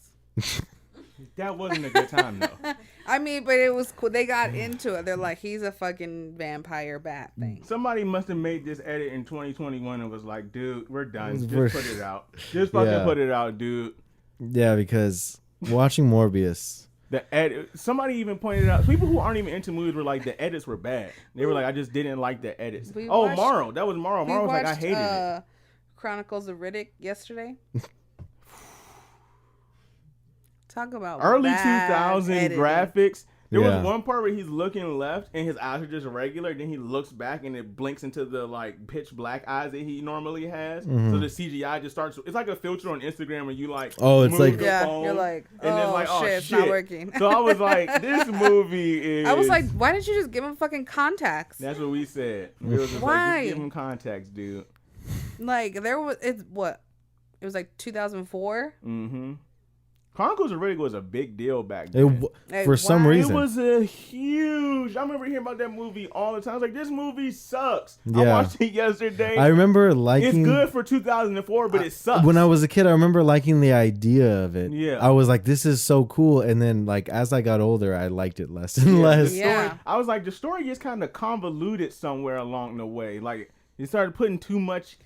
That wasn't a good time though. I mean, but it was cool. They got into it. They're like, he's a fucking vampire bat thing. Somebody must have made this edit in 2021 and was like, dude, we're done. Just put it out. Just fucking put it out, dude. Yeah, because watching Morbius. The edit. Somebody even pointed out. People who aren't even into movies were like, the edits were bad. They were like, I just didn't like the edits. Morrow. That was Morrow. Morrow was like, I hated it. Chronicles of Riddick yesterday. Talk about early 2000 editing. Graphics. There was one part where he's looking left and his eyes are just regular. Then he looks back and it blinks into the like pitch black eyes that he normally has. So the CGI just starts. It's like a filter on Instagram where you like. Oh, it's like phone, you're like, and then like, oh shit, it's not working. So I was like, this movie is. I was like, why didn't you just give him fucking contacts? That's what we said. We was just why? Like, just give him contacts, dude. Like there was It was like 2004. Chronicles of Riddick was a big deal back then. For some reason. It was a huge... I remember hearing about that movie all the time. I was like, this movie sucks. Yeah. I watched it yesterday. I remember liking... It's good for 2004, but it sucks. When I was a kid, I remember liking the idea of it. Yeah. I was like, this is so cool. And then like as I got older, I liked it less and less. Story, I was like, the story gets kind of convoluted somewhere along the way. Like, it started putting too much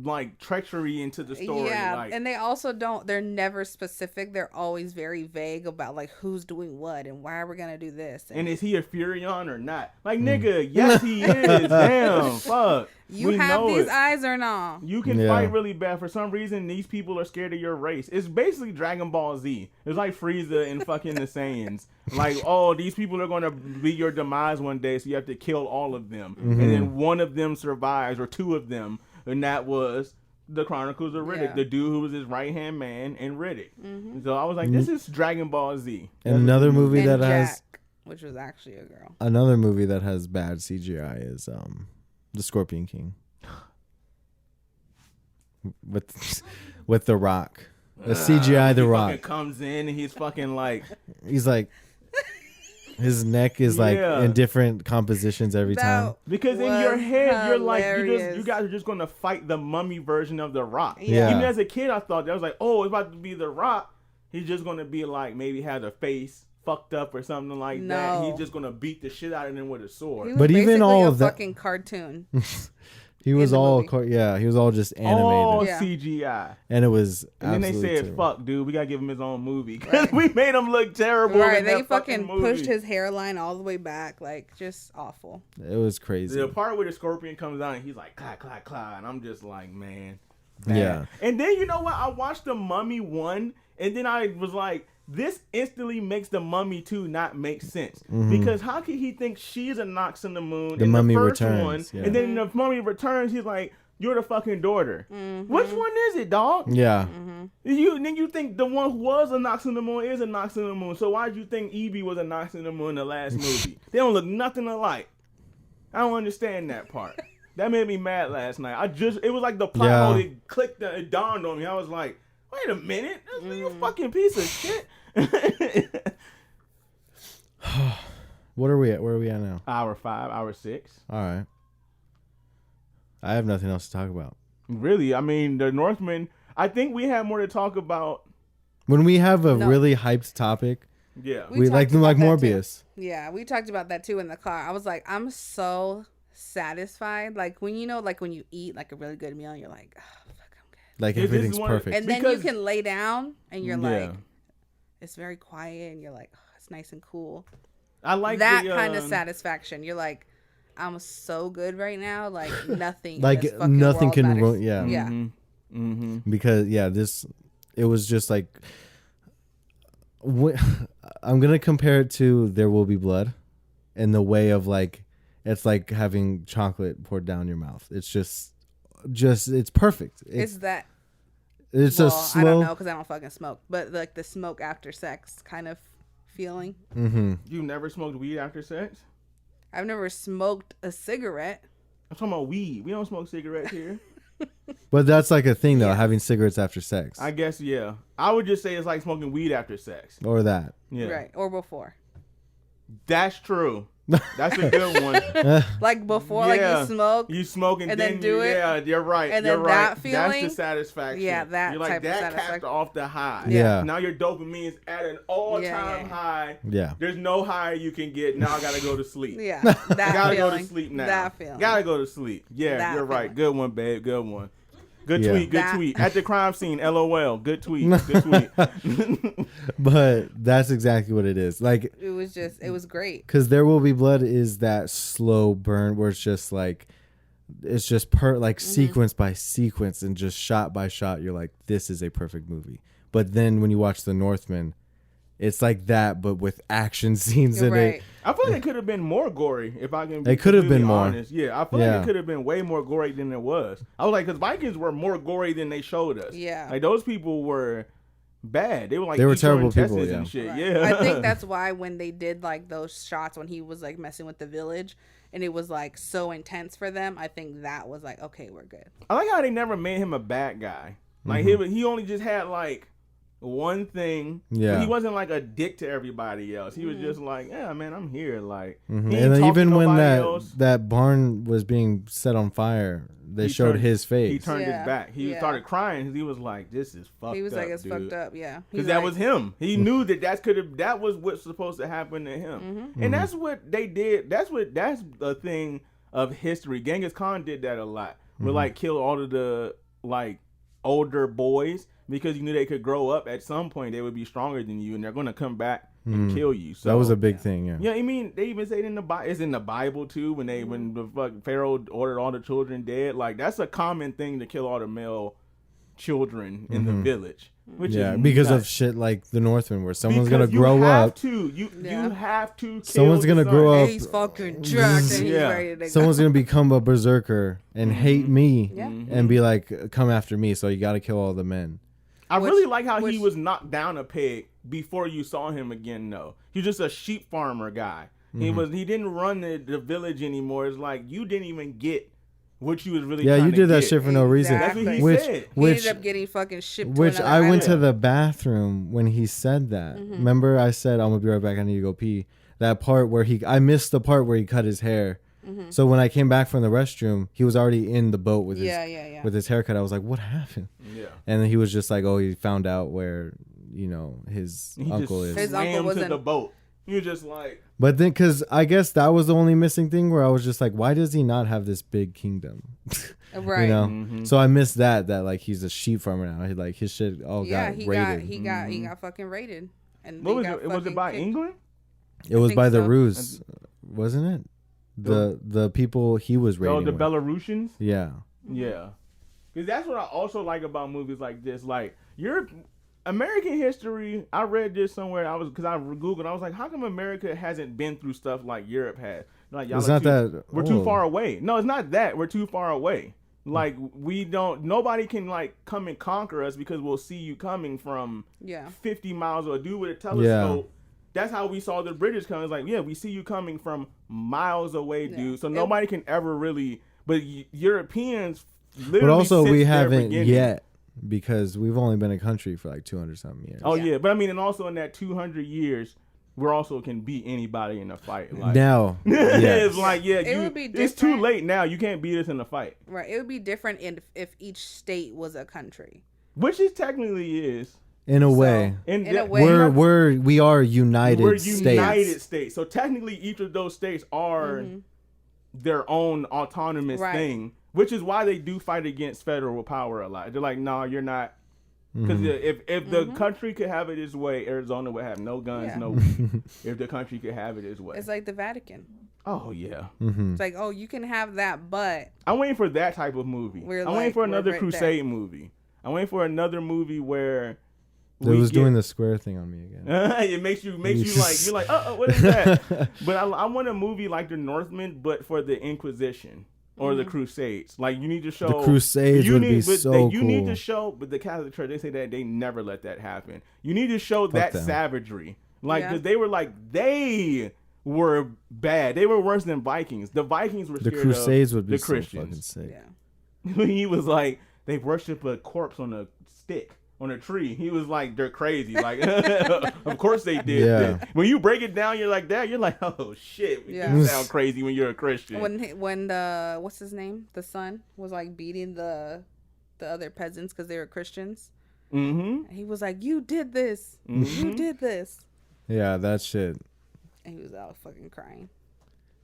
like treachery into the story. Yeah, like, and they also don't. They're never specific. They're always very vague about like who's doing what and why we're gonna do this. And is he a Furion or not? Like, nigga, yes he is. Damn, fuck. You We have know these it. eyes or no? You can fight really bad. For some reason, these people are scared of your race. It's basically Dragon Ball Z. It's like Frieza and fucking the Saiyans. Like, oh, these people are going to be your demise one day, so you have to kill all of them. And then one of them survives, or two of them, and that was the Chronicles of Riddick, Yeah. the dude who was his right-hand man in Riddick. So I was like, this is Dragon Ball Z. And another movie And that Jack, has which was actually a girl. another movie that has bad CGI is The Scorpion King. With The Rock. The CGI The He Rock. fucking comes in and he's fucking like, He's like his neck is like in different compositions every time. because in your head you're like, you guys are just gonna fight the mummy version of The Rock. Yeah. Even as a kid, I thought that. I was like, oh, it's about to be The Rock. He's just gonna be like, maybe have a face fucked up or something like that. No. He's just gonna beat the shit out of them with a He sword. was But even basically all a of that- fucking cartoon. He was the all movie. he was all just animated. All Yeah. CGI. And it was And then they absolutely said, terrible. fuck, dude, we gotta give him his own movie. Because we made him look terrible. Right, in they that fucking movie. pushed his hairline all the way back, like just awful. It was crazy. The part where the scorpion comes out and he's like, clack, clack, clack. And I'm just like, man. bad. Yeah. And then, you know what? I watched The Mummy 1, and then I was like, this instantly makes The Mummy 2 not make sense. Because how could he think she's a Nox in the Moon The in Mummy the first Returns, one, yeah. and then in The Mummy Returns, he's like, you're the fucking daughter. Which one is it, dog? Yeah. Then you think the one who was a Nox in the Moon is a Nox in the Moon. So why did you think Evie was a Nox in the Moon in the last movie? They don't look nothing alike. I don't understand that part. That made me mad last night. It was like the plot hole, it clicked, it dawned on me. I was like, wait a minute, you fucking piece of shit. What are we at? Where are we at now? Hour 5, hour 6. All right. I have nothing else to talk about. Really, I mean, the Northman, I think we have more to talk about. When we have a really hyped topic, Yeah. we like talked about that Morbius. too. Yeah, we talked about that too in the car. I was like, I'm so satisfied. Like when when you eat like a really good meal, you're like, oh, fuck, I'm good. Like This is everything's one- perfect. And then you Because- can lay down and you're Yeah. like, it's very quiet and you're like, oh, it's nice and cool. I like That the, kind of satisfaction. You're like, I'm so good right now. Like nothing. in Like this fucking nothing world can matters. ruin. Yeah. Yeah. Mm-hmm. Because it was just like. I'm gonna compare it to There Will Be Blood, in the way of like, it's like having chocolate poured down your mouth. It's just it's perfect. It's that. It's Well, a slow. I don't know because I don't fucking smoke, but like the smoke after sex kind of feeling. Mm-hmm. You never smoked weed after sex? I've never smoked a cigarette. I'm talking about weed. We don't smoke cigarettes here. But that's like a thing though, having cigarettes after sex, I guess, yeah. I would just say it's like smoking weed after sex. or that. Yeah. Right. Or before. That's true. That's a good one. Like before, like Yeah. you smoke. You smoke and then do it. Yeah, you're right. And you're then right. that That's feeling? the satisfaction. Yeah, that You're like, type of that capped satisfaction. off the high. Yeah. Now your dopamine is at an all-time Yeah. high. Yeah. There's no higher you can get. Now I gotta go to sleep. Yeah. That Gotta feeling. go to sleep now. That feeling. Gotta go to sleep. Yeah, That you're right. feeling. Good one, babe. Good one. Good Yeah. tweet. Good That- tweet. At the crime scene, LOL. Good tweet. Good tweet. But that's exactly what it is. Like, It was great. because There Will Be Blood is that slow burn where it's just like, sequence by sequence and just shot by shot. You're like, this is a perfect movie. But then when you watch The Northman, it's like that, but with action scenes You're in right. it. I feel like it could have been more gory if I can be It could have been completely more. honest. Yeah, I feel like Yeah. it could have been way more gory than it was. I was like, because Vikings were more gory than they showed us. Yeah. Like, those people were bad. They were like, They were eat your terrible people, intestines yeah. and shit. Right. Yeah. I think that's why when they did like those shots when he was like messing with the village and it was like so intense for them, I think that was like, okay, we're good. I like how they never made him a bad guy. Like, he only just had like one thing. Yeah. But he wasn't like a dick to everybody else. He was just like, yeah, man, I'm here. Like, he ain't And then talking even to when nobody else. that barn was being set on fire, they He showed turned- his face. He turned Yeah. his back. He Yeah. started crying because he was like, "This is fucked up." He was like, it's dude. fucked up, yeah. Because He's that like, was him. He knew that was what's supposed to happen to him, and that's what they did. That's a thing of history. Genghis Khan did that a lot. Would like kill all of the like older boys because you knew they could grow up at some point. They would be stronger than you, and they're going to come back and kill you. So that was a big thing. Yeah. Yeah, I mean, they even say it in the Bible. It's in the Bible too. When the Pharaoh ordered all the children dead, like that's a common thing to kill all the male children in the village. Which is because nuts. of shit like the Northman, where someone's Because gonna grow up. You have to. Kill Someone's gonna the grow son. up. He's fucking jacked and he's ready to Someone's go. gonna become a berserker and hate me Yeah. and be like, come after me. So you got to kill all the men. I really like how he was knocked down a peg before you saw him again. Though he's just a sheep farmer guy. He didn't run the village anymore. It's like you didn't even get what you was really. Yeah, trying you to did that get. shit for no reason. That's what he Which said. He ended up getting fucking shipped. Which to I another went to island. the bathroom when he said that. Remember, I said I'm gonna be right back. I need to go pee. That part where I missed the part where he cut his hair. So when I came back from the restroom, he was already in the boat with with his haircut. I was like, what happened? Yeah. And then he was just like, oh, he found out where his He uncle just is. His uncle swam to wasn't- the boat. You're just like. But then, because I guess that was the only missing thing where I was just like, why does he not have this big kingdom? Right. So I missed that like he's a sheep farmer now. His shit all got he raided. he got fucking raided. And What they was got it? Was it fucking by kicked. England? It was think by the so. Ruse, wasn't it? The people he was raiding. Oh, the with. Belarusians. Yeah. Yeah, because that's what I also like about movies like this. Like American history, I read this somewhere. Because I googled. I was like, how come America hasn't been through stuff like Europe had? Like y'all It's are not that we're too old. far away. No, it's not that we're too far away. Like we don't. Nobody can like come and conquer us because we'll see you coming from 50 miles or a dude with a telescope. That's how we saw the British come. It's like, yeah, we see you coming from miles away, dude. So nobody can ever really. But Europeans literally. But also, since we their haven't beginning- yet because we've only been a country for like 200-something years. Oh yeah, but I mean, and also in that 200 years, we also can beat anybody in a fight. Like, Now, yes. it's like It would be it's too different. late now. You can't beat us in a fight, Right. It would be different if each state was a country. which it technically is. in a way, In In a that- way. we are United we're States. United States. So technically, each of those states are their own autonomous Right. thing, which is why they do fight against federal power a lot. They're like, no, you're not. Because if the country could have it its way, Arizona would have no guns, Yeah. no weed. If the country could have it its way. It's like the Vatican. Oh, yeah. It's like, oh, you can have that, but I'm waiting for that type of movie. We're I'm waiting like- for we're another right Crusade movie. I'm waiting for another movie where It was doing the square thing on me again. it makes you like you're like what is that? But I want a movie like the Northman, but for the Inquisition or the Crusades. Like you need to show The Crusades would be so You need cool. to show, but the Catholic Church they say that they never let that happen. You need to show that them. savagery, like Yeah. because they were bad. They were worse than Vikings. The Vikings were The scared Crusades of would be the so fucking Christians. sick. yeah. He was like, they worship a corpse on a stick, on a tree. He was like, they're crazy. Like, of course they did. Yeah. this. When you break it down, you're like that. You're like, oh shit, Yeah. you sound crazy when you're a Christian. When the what's his name, the son was like beating the other peasants because they were Christians. Mm-hmm. He was like, "You did this. You did this." Yeah, that shit. And he was out fucking crying.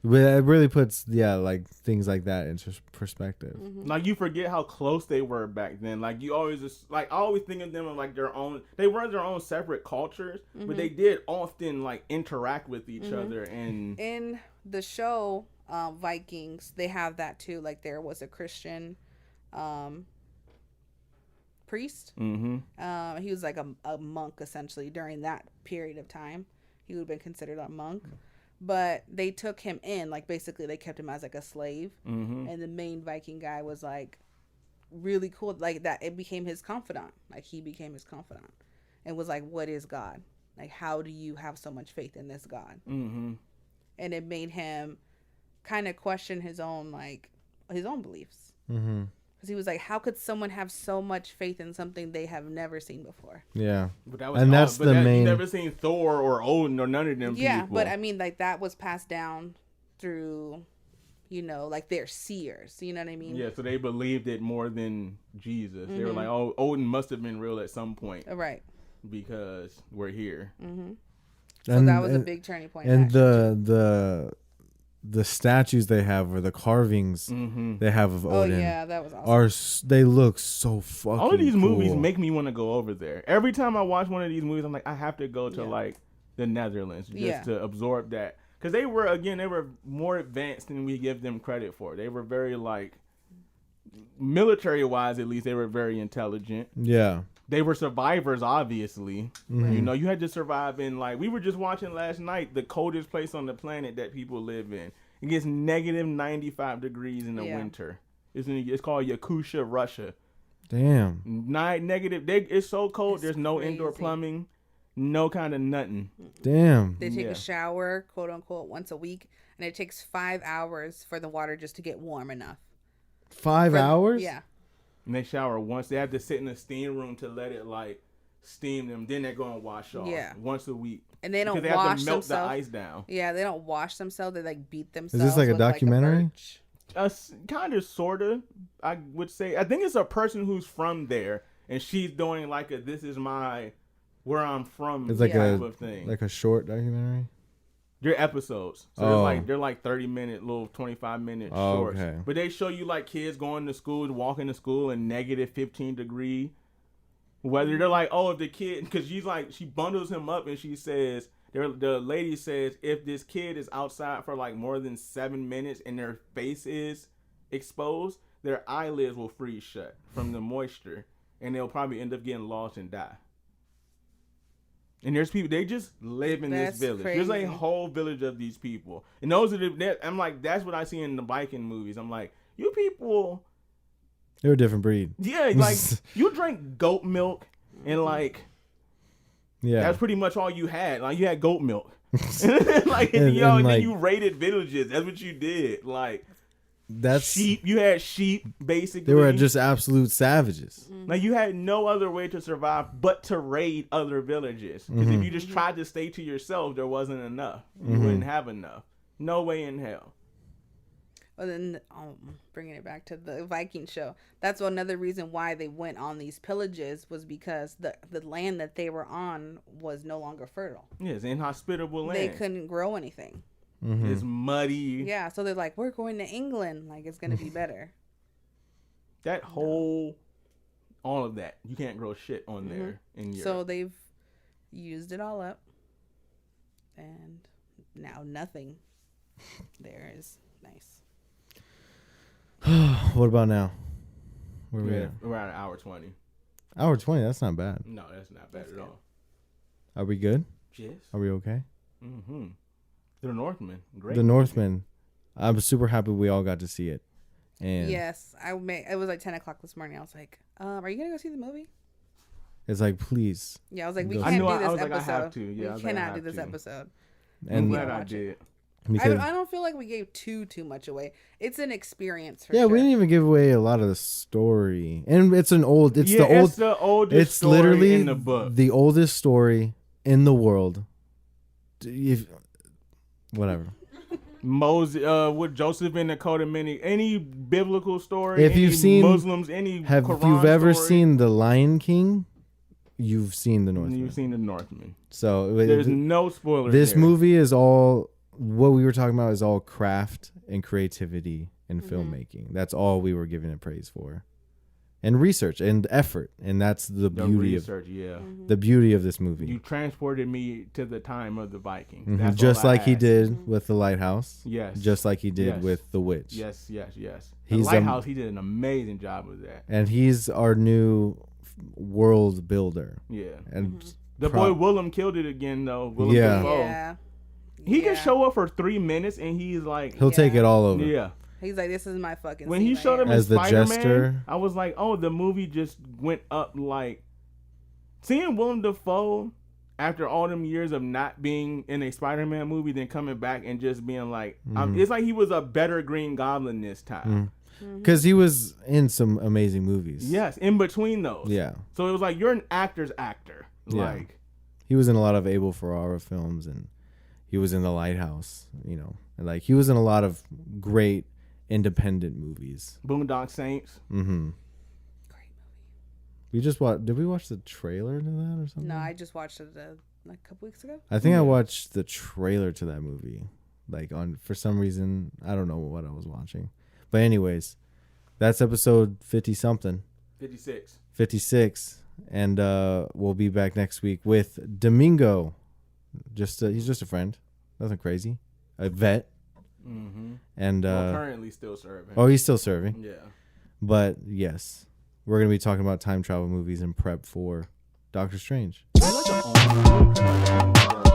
But it really puts like things like that into perspective. Like you forget how close they were back then. Like you always just like I always think of them as like their own. They were their own separate cultures, but they did often like interact with each other. And In the show Vikings, they have that too. Like there was a Christian priest. He was like a monk essentially during that period of time. He would have been considered a monk. But they took him in, like basically they kept him as like a slave. And the main Viking guy was like really cool. Like that, it became his confidant. Like he became his confidant and was like, what is God? Like, how do you have so much faith in this God? And it made him kind of question his own beliefs. Because he was like, how could someone have so much faith in something they have never seen before? Yeah. but that was And that's the main. You've never seen Thor or Odin or none of them. Yeah, people. but I mean, like that was passed down through, like they're seers. You know what I mean? Yeah, so they believed it more than Jesus. They were like, oh, Odin must have been real at some point Right. because we're here. So that was a big turning point. in And that shit, too. the statues they have or the carvings they have of Oh Odin yeah, that was awesome. they look so fucking All of these cool. movies make me want to go over there. Every time I watch one of these movies, I'm like, I have to go to like the Netherlands just to absorb that. Because they were more advanced than we give them credit for. They were very like, military-wise at least, they were very intelligent. Yeah. They were survivors, obviously. You know, you had to survive in, like, we were just watching last night, the coldest place on the planet that people live in. It gets negative 95 degrees in the winter. It's called Yakutia, Russia. Damn. It's so cold, there's no indoor plumbing, no kind of nothing. Damn. They take a shower, quote unquote, once a week, and it takes 5 hours for the water just to get warm enough. 5 hours? Yeah. And they shower once. They have to sit in the steam room to let it like steam them. Then they're going to wash off. Yeah. Once a week. And they don't wash wash have to melt themselves. the ice down. Yeah, they don't wash themselves. They like beat themselves. Is this like a documentary? Kind of, sort of. I would say. I think it's a person who's from there, and she's doing like this is where I'm from. It's like type of thing. Like a short documentary. They're episodes, so they're like 30-minute, little 25-minute shorts. Okay. But they show you like kids going to school, walking to school in negative 15 degree weather. They're like, oh, if the kid, because she bundles him up and she says, the lady says, if this kid is outside for like more than 7 minutes and their face is exposed, their eyelids will freeze shut from the moisture, and they'll probably end up getting lost and die. And there's people, they just live in this village. Crazy. There's a whole village of these people. And those are I'm like, that's what I see in the Viking movies. I'm like, you people. They're a different breed. Yeah, like, you drink goat milk and like, that's pretty much all you had. Like, you had goat milk. Like, and then you raided villages. That's what you did. Like, sheep. You had sheep, basically. They were just absolute savages. Like, you had no other way to survive but to raid other villages. Because if you just tried to stay to yourself, there wasn't enough. You wouldn't have enough. No way in hell. Well, then, bringing it back to the Viking show, that's another reason why they went on these pillages, was because the land that they were on was no longer fertile. Yeah, it's inhospitable land. They couldn't grow anything. It's muddy. Yeah, so they're like, we're going to England. Like, it's going to be better. That whole, all of that, you can't grow shit on there in Europe. So they've used it all up, and now nothing there is nice. What about now? Where we at? We're at an hour 20. Hour 20, that's not bad. No, that's not bad at all. Are we good? Yes. Are we okay? Mm-hmm. The Northman. Great. The Northman. I'm super happy we all got to see it. And yes, it was like 10 o'clock this morning. I was like, are you going to go see the movie? It's like, please. Yeah, I was like, we Go can't see do it. this I was episode. like, I have to. Yeah, we cannot do this episode. And I'm glad I did. I don't feel like we gave too much away. It's an experience for yeah, sure. we didn't even give away a lot of the story. And it's the oldest oldest story literally in the book. The oldest story in the world. Whatever. Moses, with Joseph and the Coat of Many, any biblical story, if you've seen Muslims, any have Quran you've ever story, seen The Lion King, you've seen the Northman. You've seen the Northman. So there's no spoilers. This there. movie is all what we were talking about is all craft and creativity and filmmaking. That's all we were giving it praise for. And research and effort, and that's the beauty the beauty of this movie. You transported me to the time of the Vikings, just like he did with the Lighthouse. Yes, just like he did with the Witch. Yes. The Lighthouse, he did an amazing job with that. And he's our new world builder. Yeah, and the boy Willem killed it again though. Willem Dafoe. He can show up for 3 minutes and he's like, he'll take it all over. Yeah. He's like, this is my fucking. When he showed him as the Spider-Man, I was like, oh, the movie just went up. Like, seeing Willem Dafoe after all them years of not being in a Spider-Man movie, then coming back and just being like, it's like he was a better Green Goblin this time. Because he was in some amazing movies. Yes, in between those. Yeah. So it was like, you're an actor's actor. Like, he was in a lot of Abel Ferrara films, and he was in The Lighthouse, and like he was in a lot of great independent movies. Boondock Saints. Mm-hmm. Great movie. We just watched. Did we watch the trailer to that or something? No, I just watched it like a couple weeks ago. I think I watched the trailer to that movie Like for some reason, I don't know what I was watching. But anyways, that's episode 50 something. 56. 56. And we'll be back next week with Domingo. He's just a friend. Nothing crazy. A vet. Mm-hmm. And currently still serving. Oh, he's still serving. Yeah. But yes, we're gonna be talking about time travel movies and prep for Doctor Strange. I like the